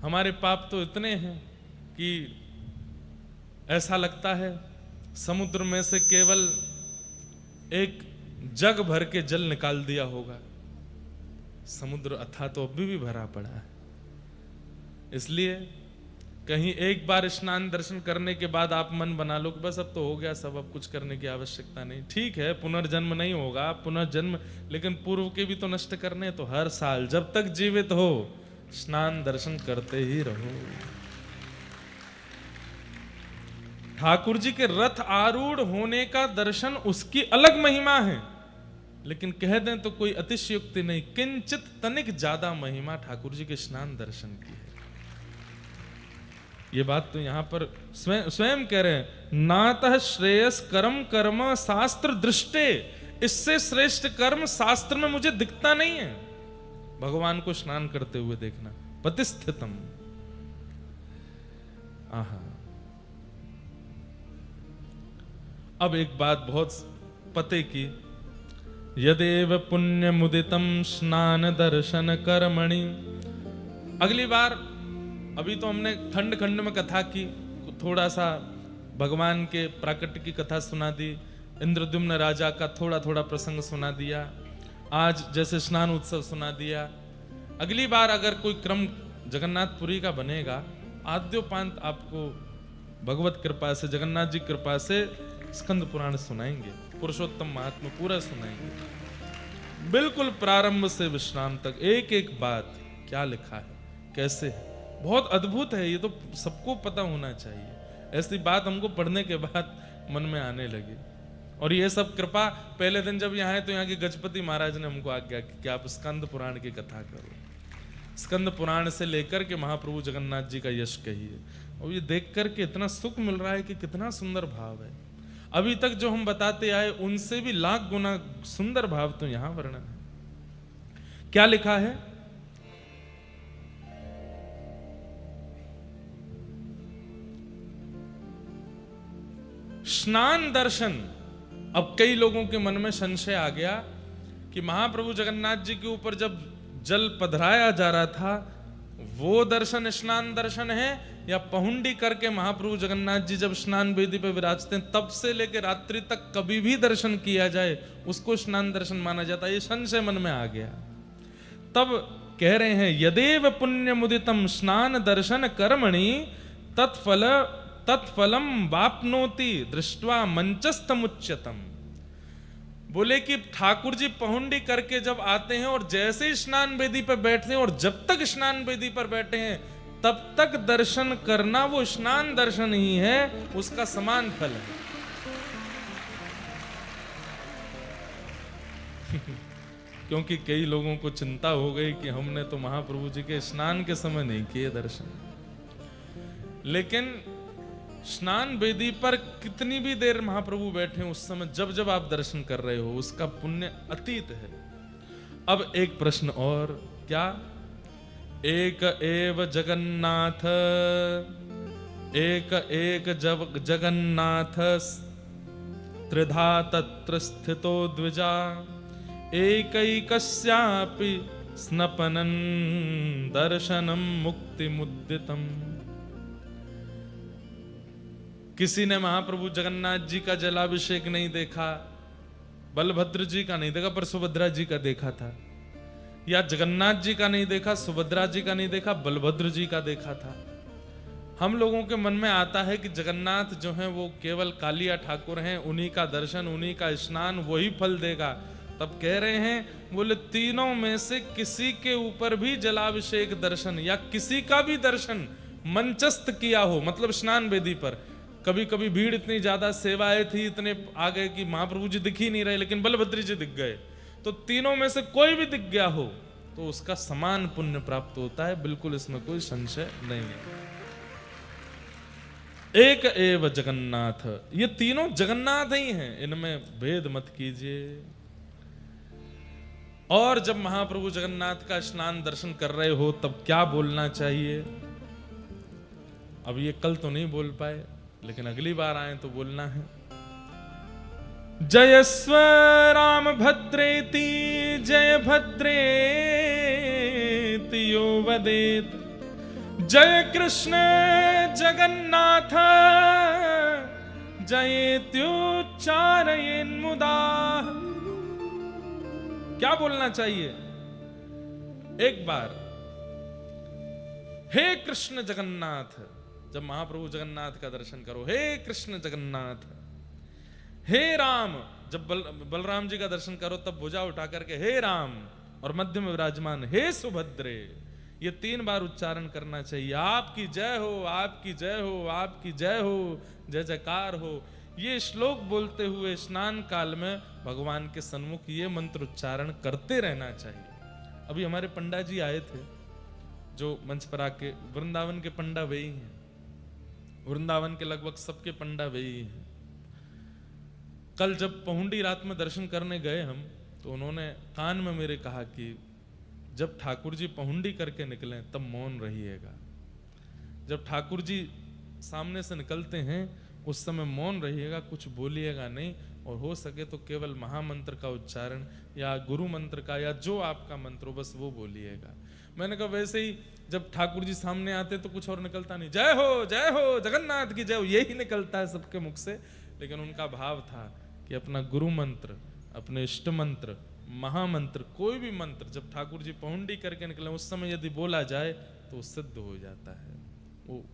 हमारे पाप तो इतने हैं कि ऐसा लगता है समुद्र में से केवल एक जग भर के जल निकाल दिया होगा। समुद्र अथाह तो अभी भी भरा पड़ा है। इसलिए कहीं एक बार स्नान दर्शन करने के बाद आप मन बना लो कि बस अब तो हो गया सब, अब कुछ करने की आवश्यकता नहीं। ठीक है, पुनर्जन्म नहीं होगा, पुनर्जन्म, लेकिन पूर्व के भी तो नष्ट करने। तो हर साल जब तक जीवित हो स्नान दर्शन करते ही रहो। ठाकुर जी के रथ आरूढ़ होने का दर्शन उसकी अलग महिमा है, लेकिन कह दें तो कोई अतिशयोक्ति नहीं, किंचित तनिक ज्यादा महिमा ठाकुर जी के स्नान दर्शन की है। ये बात तो यहां पर स्वयं कह रहे हैं, नातः श्रेयस कर्म कर्म शास्त्र दृष्टे, इससे श्रेष्ठ कर्म शास्त्र में मुझे दिखता नहीं है। भगवान को स्नान करते हुए देखना, प्रतिष्ठितम। आहा, अब एक बात बहुत पते की, यदेव पुण्य मुदितम स्नान दर्शन कर्मणि। अगली बार, अभी तो हमने खंड खंड में कथा की, थोड़ा सा भगवान के प्राकट्य की कथा सुना दी, इंद्रद्युम्न राजा का थोड़ा थोड़ा प्रसंग सुना दिया, आज जैसे स्नान उत्सव सुना दिया। अगली बार अगर कोई क्रम जगन्नाथपुरी का बनेगा, आद्योपांत आपको भगवत कृपा से, जगन्नाथ जी कृपा से स्कंद पुराण सुनाएंगे, पुरुषोत्तम महात्मा पूरा सुनाएंगे, बिल्कुल प्रारंभ से विश्राम तक, एक एक बात क्या लिखा है, कैसे है। बहुत अद्भुत है, ये तो सबको पता होना चाहिए। ऐसी बात हमको पढ़ने के बाद मन में आने लगी। और ये सब कृपा, पहले दिन जब यहाँ आए तो यहाँ के गजपति महाराज ने हमको आज्ञा की कि आप स्कंद पुराण की कथा करो, स्कंद पुराण से लेकर के महाप्रभु जगन्नाथ जी का यश कहिए। और ये देख करके इतना सुख मिल रहा है कि कितना सुंदर भाव है। अभी तक जो हम बताते आए उनसे भी लाख गुना सुंदर भाव तो यहां वर्णन है। क्या लिखा है? स्नान दर्शन। अब कई लोगों के मन में संशय आ गया कि महाप्रभु जगन्नाथ जी के ऊपर जब जल पधराया जा रहा था, वो दर्शन स्नान दर्शन है, या पहुंडी करके महाप्रभु जगन्नाथ जी जब स्नान वेदी पे विराजते हैं तब से लेकर रात्रि तक कभी भी दर्शन किया जाए उसको स्नान दर्शन माना जाता है। ये संशय मन में आ गया। तब कह रहे हैं, यदेव पुण्य मुदितम स्नान दर्शन कर्मणि तत्फलम वाप्नोति दृष्ट्वा मंचस्तमुच्यतम। बोले कि ठाकुर जी पहुंडी करके जब आते हैं और जैसे ही स्नान वेदी पर बैठते हैं और जब तक स्नान वेदी पर बैठे हैं तब तक दर्शन करना वो स्नान दर्शन ही है, उसका समान फल है। क्योंकि कई लोगों को चिंता हो गई कि हमने तो महाप्रभु जी के स्नान के समय नहीं किए दर्शन, लेकिन स्नान वेदी पर कितनी भी देर महाप्रभु बैठे उस समय जब जब आप दर्शन कर रहे हो उसका पुण्य अतीत है। अब एक प्रश्न और, क्या? एक एव जगन्नाथ, एक जगन्नाथ त्रिधा तत्र स्थितो द्विजा, एकैकस्यापि स्नपनं दर्शनं मुक्तिमुद्दितम्। किसी ने महाप्रभु जगन्नाथ जी का जलाभिषेक नहीं देखा, बलभद्र जी का नहीं देखा पर सुभद्रा जी का देखा था, या जगन्नाथ जी का नहीं देखा, सुभद्रा जी का नहीं देखा, बलभद्र जी का देखा था। हम लोगों के मन में आता है कि जगन्नाथ जो हैं वो केवल कालिया ठाकुर हैं, उन्हीं का दर्शन, उन्हीं का स्नान वही फल देगा। तब कह रहे हैं, बोले तीनों में से किसी के ऊपर भी जलाभिषेक दर्शन या किसी का भी दर्शन मंचस्थ किया हो, मतलब स्नान वेदी पर, कभी कभी भीड़ इतनी ज्यादा, सेवाएं थी, इतने आ गए कि महाप्रभु जी दिख ही नहीं रहे, लेकिन बलभद्र जी दिख गए, तो तीनों में से कोई भी दिख गया हो तो उसका समान पुण्य प्राप्त होता है, बिल्कुल इसमें कोई संशय नहीं है। एक एव जगन्नाथ, ये तीनों जगन्नाथ ही हैं, इनमें भेद मत कीजिए। और जब महाप्रभु जगन्नाथ का स्नान दर्शन कर रहे हो तब क्या बोलना चाहिए? अब ये कल तो नहीं बोल पाए, लेकिन अगली बार आए तो बोलना है। जयस्व राम भद्रेति जय भद्रेति यो वदेत, जय कृष्ण जगन्नाथ जयेत्युच्चारयेन् मुदा। क्या बोलना चाहिए? एक बार, हे कृष्ण जगन्नाथ, जब महाप्रभु जगन्नाथ का दर्शन करो, हे कृष्ण जगन्नाथ। हे राम, जब बलराम जी का दर्शन करो तब भुजा उठा करके हे राम, और मध्य में विराजमान हे सुभद्रे, ये 3 बार उच्चारण करना चाहिए। आपकी जय हो, आपकी जय हो, आपकी जय हो, जय जयकार हो। ये श्लोक बोलते हुए स्नान काल में भगवान के सन्मुख ये मंत्र उच्चारण करते रहना चाहिए। अभी हमारे पंडा जी आए थे जो मंच पर आके, वृंदावन के पंडा वही हैं, वृंदावन के लगभग सबके पंडा वही हैं। कल जब पहुंडी रात में दर्शन करने गए हम, तो उन्होंने कान में मेरे कहा कि जब ठाकुर जी पहुंडी करके निकले तब मौन रहिएगा। जब ठाकुर जी सामने से निकलते हैं उस समय मौन रहिएगा, कुछ बोलिएगा नहीं, और हो सके तो केवल महामंत्र का उच्चारण या गुरु मंत्र का या जो आपका मंत्र हो बस वो बोलिएगा। मैंने कहा वैसे ही जब ठाकुर जी सामने आते तो कुछ और निकलता नहीं, जय हो जगन्नाथ की जय हो, यही निकलता है सबके मुख से। लेकिन उनका भाव था कि अपना गुरु मंत्र, अपने इष्ट मंत्र, महामंत्र, कोई भी मंत्र जब ठाकुर जी पहुंडी करके निकले उस समय यदि बोला जाए तो सिद्ध हो जाता है, वो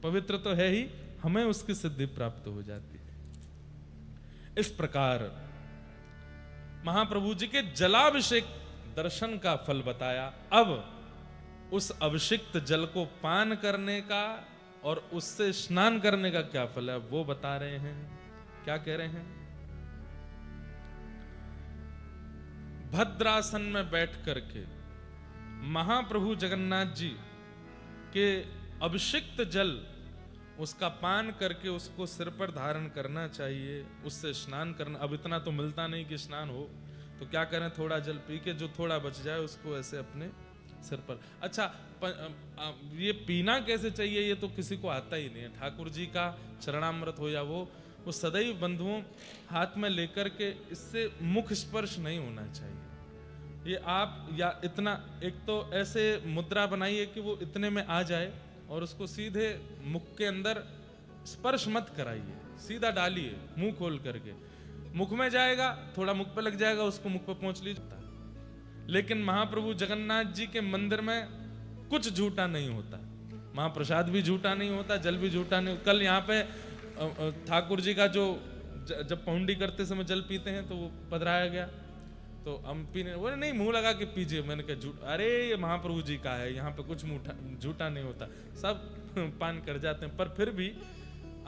पवित्र तो है ही, हमें उसकी सिद्धि प्राप्त हो जाती है। इस प्रकार महाप्रभु जी के जलाभिषेक दर्शन का फल बताया। अब उस अभिषिक्त जल को पान करने का और उससे स्नान करने का क्या फल है वो बता रहे हैं। क्या कह रहे हैं? भद्रासन में बैठ करके महाप्रभु जगन्नाथ जी के अभिषिक्त जल उसका पान करके उसको सिर पर धारण करना चाहिए, उससे स्नान करना। अब इतना तो मिलता नहीं कि स्नान हो, तो क्या करें, थोड़ा जल पी के जो थोड़ा बच जाए उसको ऐसे अपने सिर पर। अच्छा, ये पीना कैसे चाहिए ये तो किसी को आता ही नहीं है। ठाकुर जी का चरणामृत हो या वो सदैव बंधुओं हाथ में लेकर के इससे मुख स्पर्श नहीं होना चाहिए। ये आप या इतना, एक तो ऐसे मुद्रा बनाइए कि वो इतने में आ जाए और उसको सीधे मुख के अंदर स्पर्श मत कराइए, सीधा डालिए मुंह खोल करके। मुख में जाएगा, थोड़ा मुख पे लग जाएगा, उसको मुख पे पहुंच लीजिए। लेकिन महाप्रभु जगन्नाथ जी के मंदिर में कुछ झूठा नहीं होता, महाप्रसाद भी झूठा नहीं होता, जल भी झूठा नहीं। कल यहाँ पे ठाकुर जी का जो जब पौंडी करते समय जल पीते हैं तो वो पधराया गया, तो हम पीने, बोले नहीं मुंह लगा के पीजिए। मैंने कहा झूठ, अरे ये महाप्रभु जी का है, यहाँ पे कुछ झूठा नहीं होता, सब पान कर जाते हैं। पर फिर भी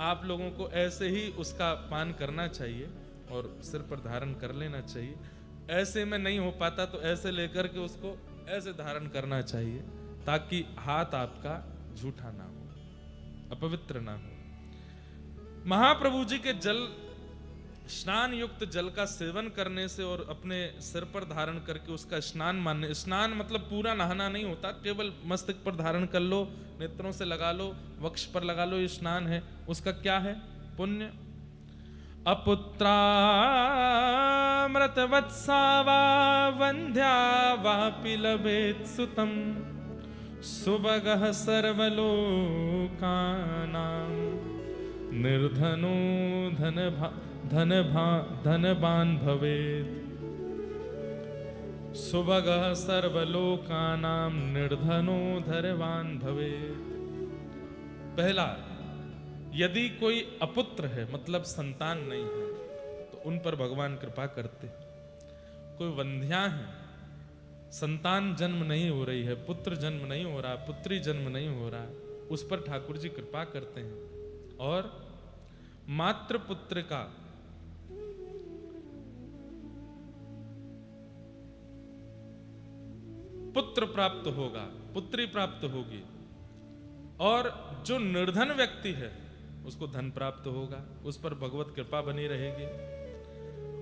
आप लोगों को ऐसे ही उसका पान करना चाहिए और सिर पर धारण कर लेना चाहिए। ऐसे में नहीं हो पाता तो ऐसे लेकर के उसको ऐसे धारण करना चाहिए, ताकि हाथ आपका झूठा ना हो, अपवित्र ना हो। महाप्रभु जी के जल, स्नान युक्त जल का सेवन करने से और अपने सिर पर धारण करके उसका स्नान मानने, स्नान मतलब पूरा नहाना नहीं होता, केवल मस्तक पर धारण कर लो, नेत्रों से लगा लो, वक्ष पर लगा लो, ये स्नान है। उसका क्या है पुण्य? अपुत्रामृत वत्सा वा वंध्या वापि लभेत सुतम सुभगः सर्वलोकानां निर्धनो धनवान भवेत्। सुभगः सर्वलोकानां निर्धनो धनवान भवेत्। पहला, यदि कोई अपुत्र है मतलब संतान नहीं है तो उन पर भगवान कृपा करते। कोई वंध्या है, संतान जन्म नहीं हो रही है, पुत्र जन्म नहीं हो रहा, पुत्री जन्म नहीं हो रहा, उस पर ठाकुर जी कृपा करते हैं। और मात्र पुत्र का पुत्र प्राप्त होगा, पुत्री प्राप्त होगी। और जो निर्धन व्यक्ति है उसको धन प्राप्त होगा, उस पर भगवत कृपा बनी रहेगी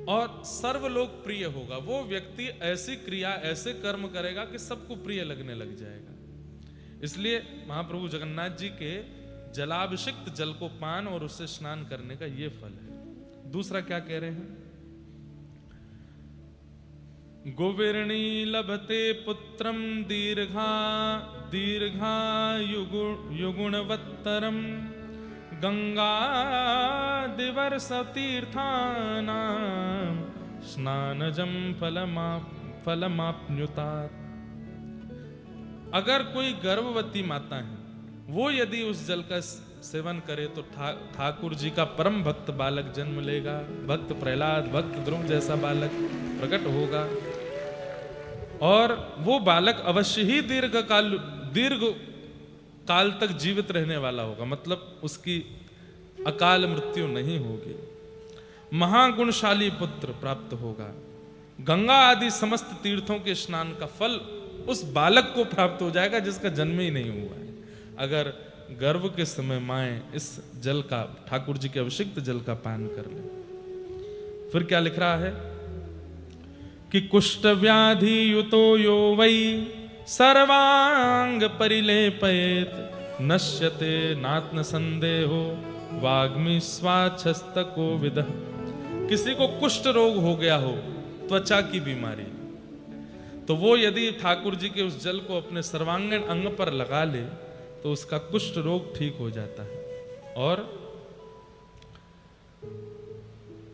और सर्वलोक प्रिय होगा। वो व्यक्ति ऐसी क्रिया, ऐसे कर्म करेगा कि सबको प्रिय लगने लग जाएगा। इसलिए महाप्रभु जगन्नाथ जी के जलाभिषिक्त जल को पान और उससे स्नान करने का ये फल है। दूसरा क्या कह रहे हैं? गोविरणी लभते पुत्रम दीर्घा युगुणवत्तरम गंगा दिवर्ष तीर्थानां स्नानजम फलमाप्नुतात। अगर कोई गर्भवती माता है, वो यदि उस जल का सेवन करे तो ठाकुर जी का परम भक्त बालक जन्म लेगा। भक्त प्रहलाद, भक्त ध्रुव जैसा बालक प्रकट होगा और वो बालक अवश्य ही दीर्घ काल तक जीवित रहने वाला होगा, मतलब उसकी अकाल मृत्यु नहीं होगी। महागुणशाली पुत्र प्राप्त होगा। गंगा आदि समस्त तीर्थों के स्नान का फल उस बालक को प्राप्त हो जाएगा जिसका जन्म ही नहीं हुआ है। अगर गर्भ के समय माएँ इस जल का, ठाकुर जी के अभिषिक्त जल का पान कर ले। फिर क्या लिख रहा है कि कुष्ठ व्याधि युतो यो वै सर्वांग परिलेपयेत नश्यते नात्म संदेहो वाग्मी स्वाच्छस्तको विदः। किसी को कुष्ठ रोग हो गया हो, त्वचा की बीमारी, तो वो यदि ठाकुर जी के उस जल को अपने सर्वांगीण अंग पर लगा ले तो उसका कुष्ठ रोग ठीक हो जाता है और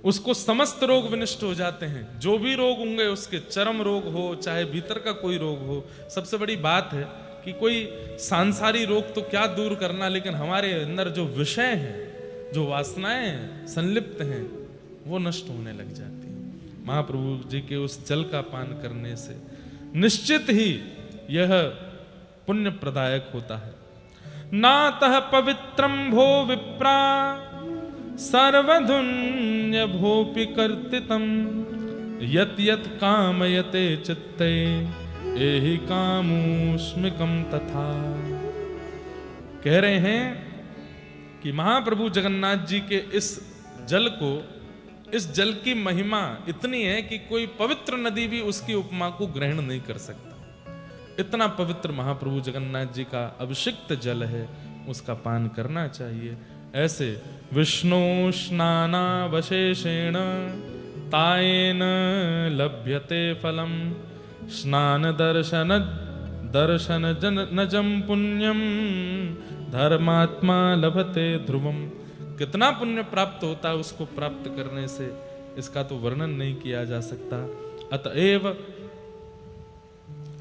उसको समस्त रोग विनष्ट हो जाते हैं। जो भी रोग होंगे उसके, चर्म रोग हो चाहे भीतर का कोई रोग हो। सबसे बड़ी बात है कि कोई सांसारी रोग तो क्या दूर करना, लेकिन हमारे अंदर जो विषय हैं, जो वासनाएं संलिप्त हैं, वो नष्ट होने लग जाती हैं। महाप्रभु जी के उस जल का पान करने से निश्चित ही यह पुण्य प्रदायक होता है। नातः पवित्रम भो विप्रा सर्वधुन्य भोपि कर्तितम यत यत कामयते चित्ते एहि कामोस्मिकम तथा। कह रहे हैं कि महाप्रभु जगन्नाथ जी के इस जल को, इस जल की महिमा इतनी है कि कोई पवित्र नदी भी उसकी उपमा को ग्रहण नहीं कर सकता। इतना पवित्र महाप्रभु जगन्नाथ जी का अभिषिक्त जल है, उसका पान करना चाहिए। ऐसे विष्णु स्नानावशेषेण तायेन लभ्यते फलम स्नान दर्शन नजम पुण्यम धर्मात्मा लभते ध्रुवम। कितना पुण्य प्राप्त होता है उसको प्राप्त करने से, इसका तो वर्णन नहीं किया जा सकता। अतएव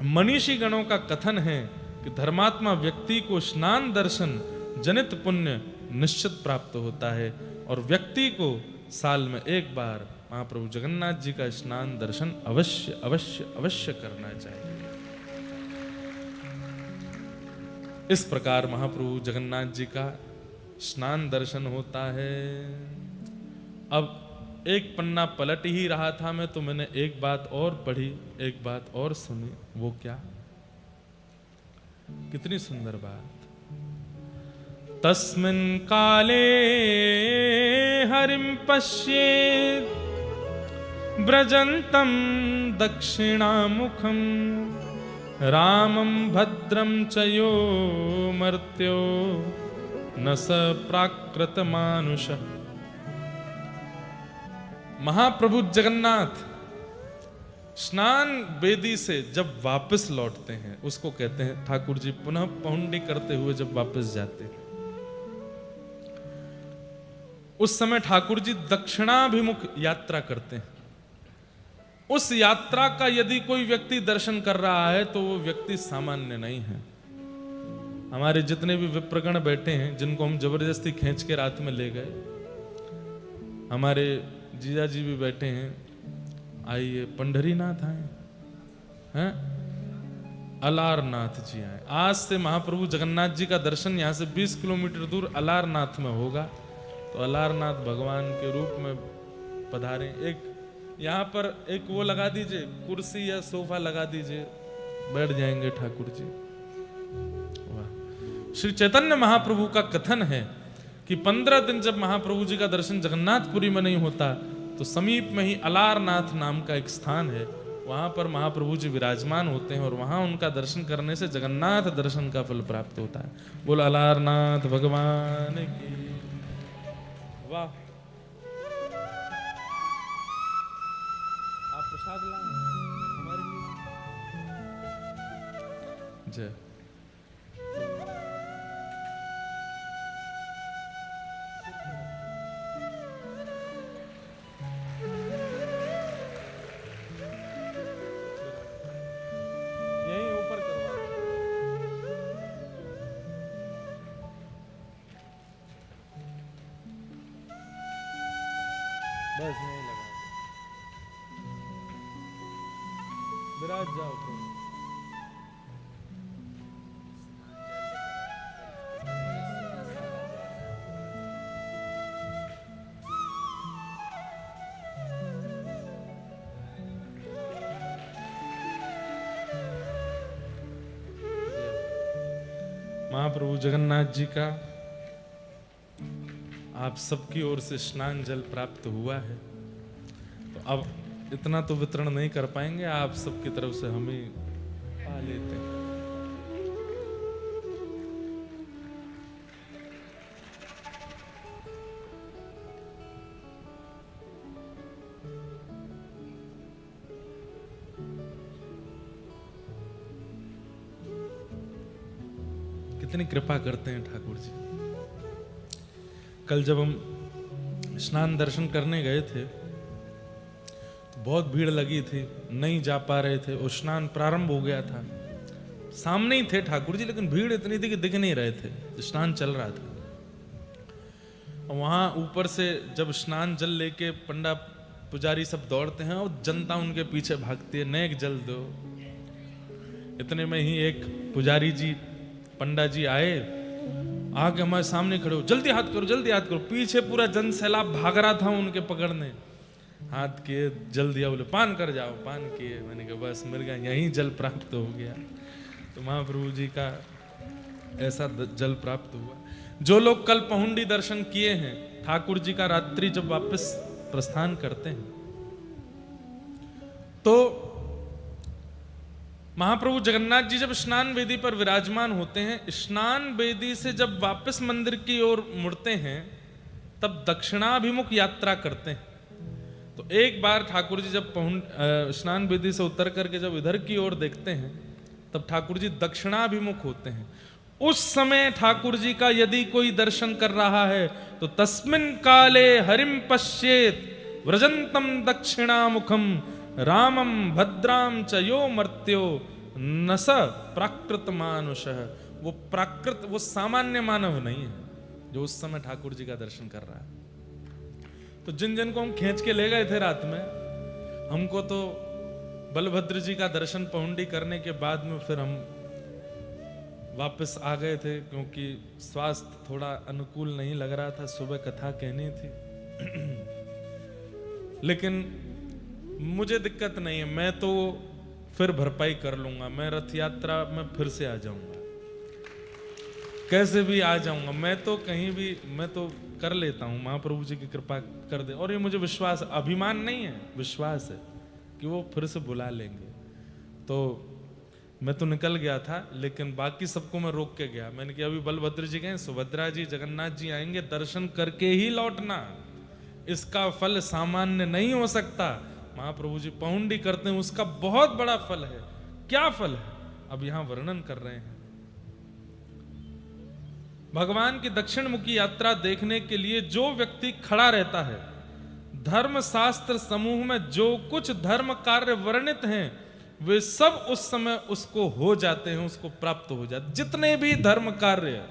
मनीषी गणों का कथन है कि धर्मात्मा व्यक्ति को स्नान दर्शन जनित पुण्य निश्चित प्राप्त होता है और व्यक्ति को साल में एक बार महाप्रभु जगन्नाथ जी का स्नान दर्शन अवश्य अवश्य अवश्य करना चाहिए। इस प्रकार महाप्रभु जगन्नाथ जी का स्नान दर्शन होता है। अब एक पन्ना पलट ही रहा था मैं, तो मैंने एक बात और पढ़ी, एक बात और सुनी। वो क्या? कितनी सुंदर बात। तस्मिन् काले हरिं पश्येत् व्रजन्तं दक्षिणामुखं रामं भद्रं च यो मर्त्यो न स प्राकृत मानुषः। महाप्रभु जगन्नाथ स्नान वेदी से जब वापस लौटते हैं, उसको कहते हैं ठाकुर जी पुनः पहुंडी करते हुए जब वापस जाते हैं, उस समय ठाकुर जी दक्षिणाभिमुख यात्रा करते हैं। उस यात्रा का यदि कोई व्यक्ति दर्शन कर रहा है तो वो व्यक्ति सामान्य नहीं है। हमारे जितने भी विप्रगण बैठे हैं, जिनको हम जबरदस्ती खींच के रात में ले गए, हमारे जीजा जी भी बैठे हैं, आइए पंढरीनाथ आए हैं, अलारनाथ जी आए। आज से महाप्रभु जगन्नाथ जी का दर्शन यहाँ से 20 किलोमीटर दूर अलारनाथ में होगा, तो अलारनाथ भगवान के रूप में पधारे। एक यहाँ पर एक वो लगा दीजिए, कुर्सी या सोफा लगा दीजिए, बैठ जाएंगे ठाकुर जी। वाह। श्री चैतन्य महाप्रभु का कथन है कि 15 दिन जब महाप्रभु जी का दर्शन जगन्नाथपुरी में नहीं होता, तो समीप में ही अलारनाथ नाम का एक स्थान है, वहां पर महाप्रभु जी विराजमान होते हैं और वहां उनका दर्शन करने से जगन्नाथ दर्शन का फल प्राप्त होता है। बोलो अलारनाथ भगवान की। वाह। आप प्रसाद लाए हमारे लिए। जय। बस नहीं लगा, विराज जाओ तो। महाप्रभु जगन्नाथ जी का आप सबकी ओर से स्नान जल प्राप्त हुआ है, तो अब इतना तो वितरण नहीं कर पाएंगे, आप सबकी तरफ से हम ही पा लेते हैं। कितनी कृपा करते हैं ठाकुर जी। कल जब हम स्नान दर्शन करने गए थे तो बहुत भीड़ लगी थी, नहीं जा पा रहे थे और स्नान प्रारंभ हो गया था। सामने ही थे ठाकुर जी, लेकिन भीड़ इतनी थी कि दिख नहीं रहे थे, स्नान चल रहा था। और वहां ऊपर से जब स्नान जल लेके पंडा पुजारी सब दौड़ते हैं और जनता उनके पीछे भागती है, नेक जल दो। इतने में ही एक पुजारी जी पंडा जी आए, आके हमारे सामने खड़े हो, जल्दी हाथ करो, जल्दी हाथ करो। पीछे पूरा जन सैलाब भाग रहा था उनके पकड़ने, हाथ किए, जल दिया, बोले पान कर जाओ, पान किए। मैंने कहा बस मिल गया, यहीं जल प्राप्त हो गया। तो महाप्रभु जी का ऐसा जल प्राप्त हुआ। जो लोग कल पहुंडी दर्शन किए हैं, ठाकुर जी का रात्रि जब वापस प्रस्थान करते हैं तो महाप्रभु जगन्नाथ जी जब स्नान वेदी पर विराजमान होते हैं, स्नान वेदी से जब वापस मंदिर की ओर मुड़ते हैं तब दक्षिणाभिमुख यात्रा करते हैं। तो एक बार ठाकुर जी जब स्नान वेदी से उतर करके जब इधर की ओर देखते हैं तब ठाकुर जी दक्षिणाभिमुख होते हैं। उस समय ठाकुर जी का यदि कोई दर्शन कर रहा है तो तस्मिन् काले हरिं पश्येत् व्रजन्तं दक्षिणामुखम रामम भद्राम च यो मर्त्यो न स प्राकृत मानुषः। वो प्राकृत, वो सामान्य मानव नहीं है जो उस समय ठाकुर जी का दर्शन कर रहा है। तो जिन जिन को हम खींच के ले गए थे रात में, हमको तो बलभद्र जी का दर्शन पहुंडी करने के बाद में फिर हम वापस आ गए थे, क्योंकि स्वास्थ्य थोड़ा अनुकूल नहीं लग रहा था, सुबह कथा कहनी थी। लेकिन मुझे दिक्कत नहीं है, मैं तो फिर भरपाई कर लूंगा। मैं रथ यात्रा में फिर से आ जाऊंगा, कैसे भी आ जाऊंगा। मैं तो कहीं भी, मैं तो कर लेता हूं, महाप्रभु जी की कृपा कर दे। और ये मुझे विश्वास, अभिमान नहीं है, विश्वास है कि वो फिर से बुला लेंगे। तो मैं तो निकल गया था, लेकिन बाकी सबको मैं रोक के गया। मैंने कहा अभी बलभद्र जी गए, सुभद्रा जी, जगन्नाथ जी आएंगे, दर्शन करके ही लौटना, इसका फल सामान्य नहीं हो सकता। महाप्रभु जी पहुंडी करते हैं, उसका बहुत बड़ा फल है। क्या फल है, अब यहां वर्णन कर रहे हैं। भगवान की दक्षिण मुखी यात्रा देखने के लिए जो व्यक्ति खड़ा रहता है, धर्म शास्त्र समूह में जो कुछ धर्म कार्य वर्णित हैं, वे सब उस समय उसको हो जाते हैं, उसको प्राप्त हो जाते। जितने भी धर्म कार्य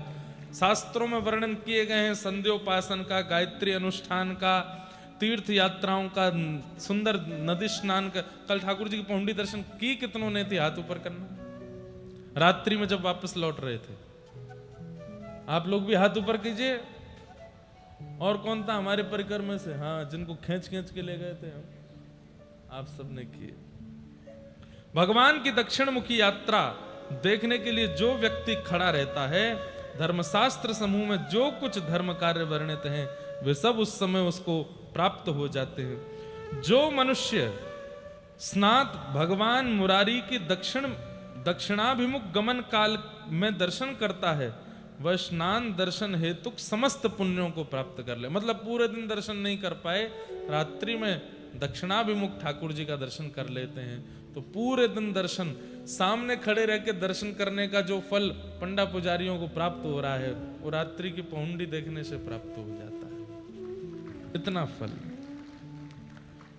शास्त्रों में वर्णन किए गए हैं, संध्योपासन का, गायत्री अनुष्ठान का, तीर्थ यात्राओं का, सुंदर नदी स्नान का। कल ठाकुर जी की पहुंडी दर्शन की कितनों ने थी, हाथ ऊपर करना, रात्रि में जब वापस लौट रहे थे। आप लोग भी हाथ ऊपर कीजिए। और कौन था हमारे परिकर में से, हाँ, जिनको खींच खींच के ले गए थे हम, आप सबने किए। भगवान की दक्षिण मुखी यात्रा देखने के लिए जो व्यक्ति खड़ा रहता है, धर्मशास्त्र समूह में जो कुछ धर्म कार्य वर्णित हैं, वे सब उस समय उसको प्राप्त हो जाते हैं। जो मनुष्य स्नात भगवान मुरारी की दक्षिणाभिमुख गमन काल में दर्शन करता है, वह स्नान दर्शन हेतु समस्त पुण्यों को प्राप्त कर ले। मतलब पूरे दिन दर्शन नहीं कर पाए, रात्रि में दक्षिणाभिमुख ठाकुर जी का दर्शन कर लेते हैं, तो पूरे दिन दर्शन, सामने खड़े रह के दर्शन करने का जो फल पंडा पुजारियों को प्राप्त हो रहा है, वो रात्रि की पहुंडी देखने से प्राप्त हो जाता है। इतना फल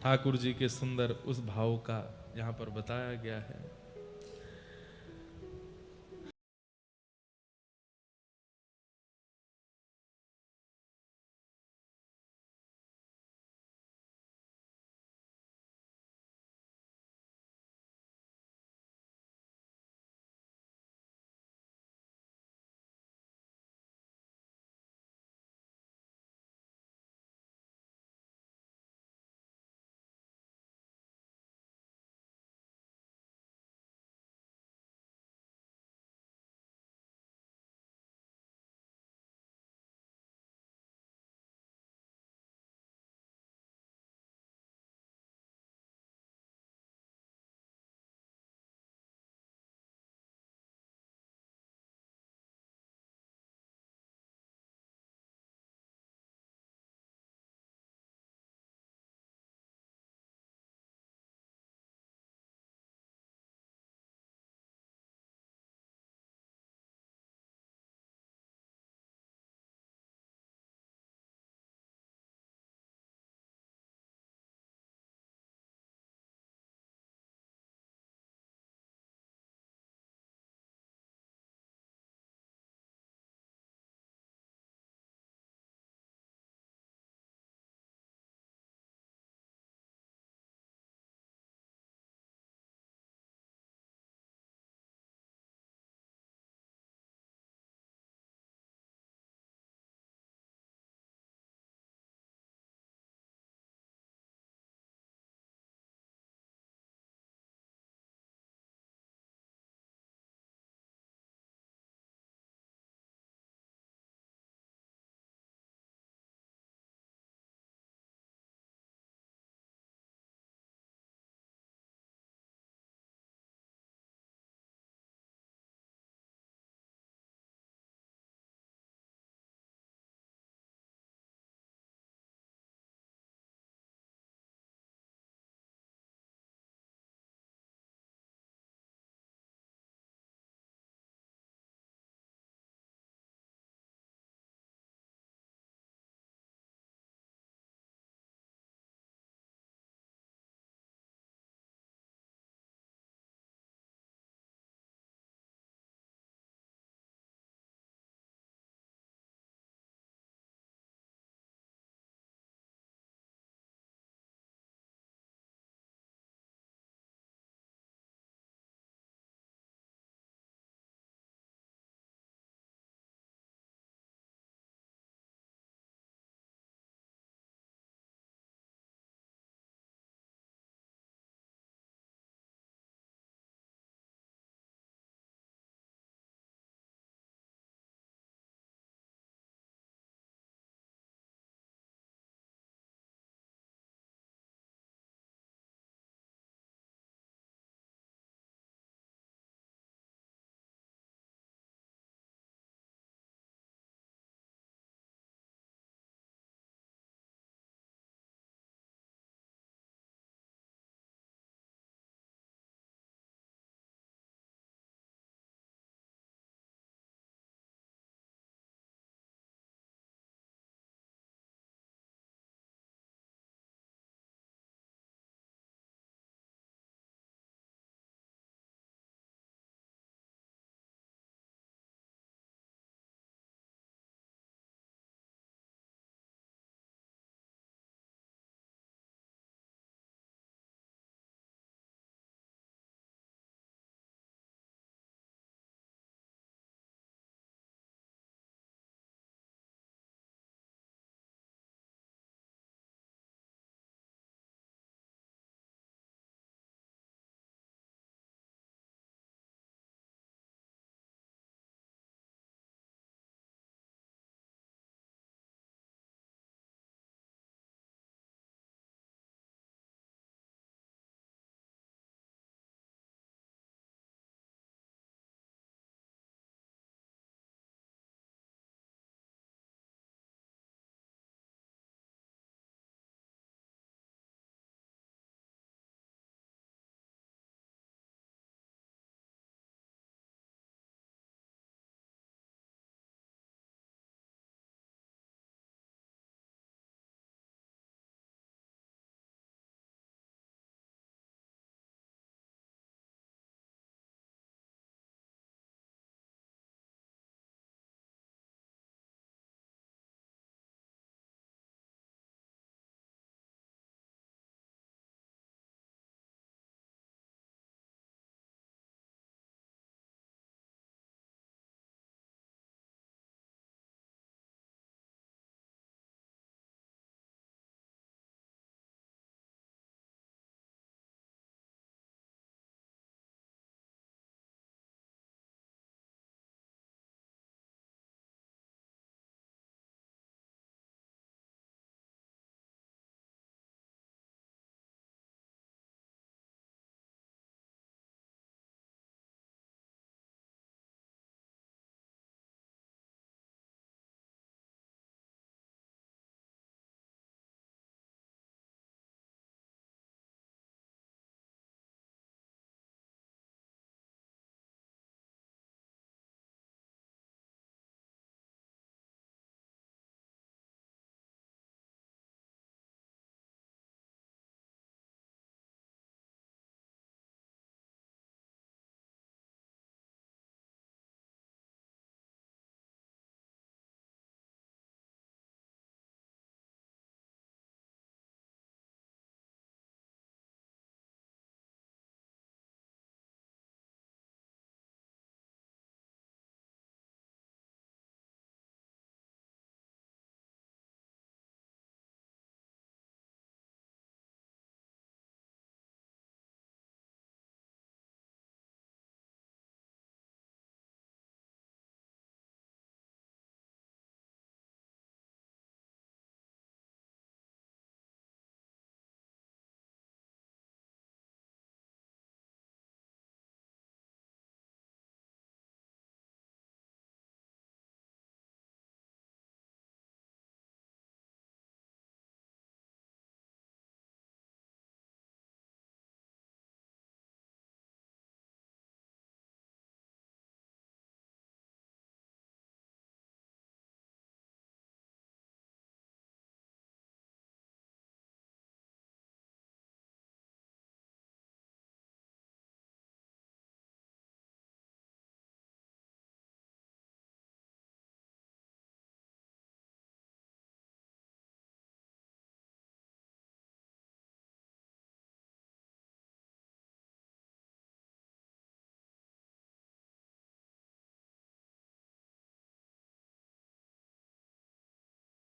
ठाकुर जी के सुंदर उस भाव का यहाँ पर बताया गया है।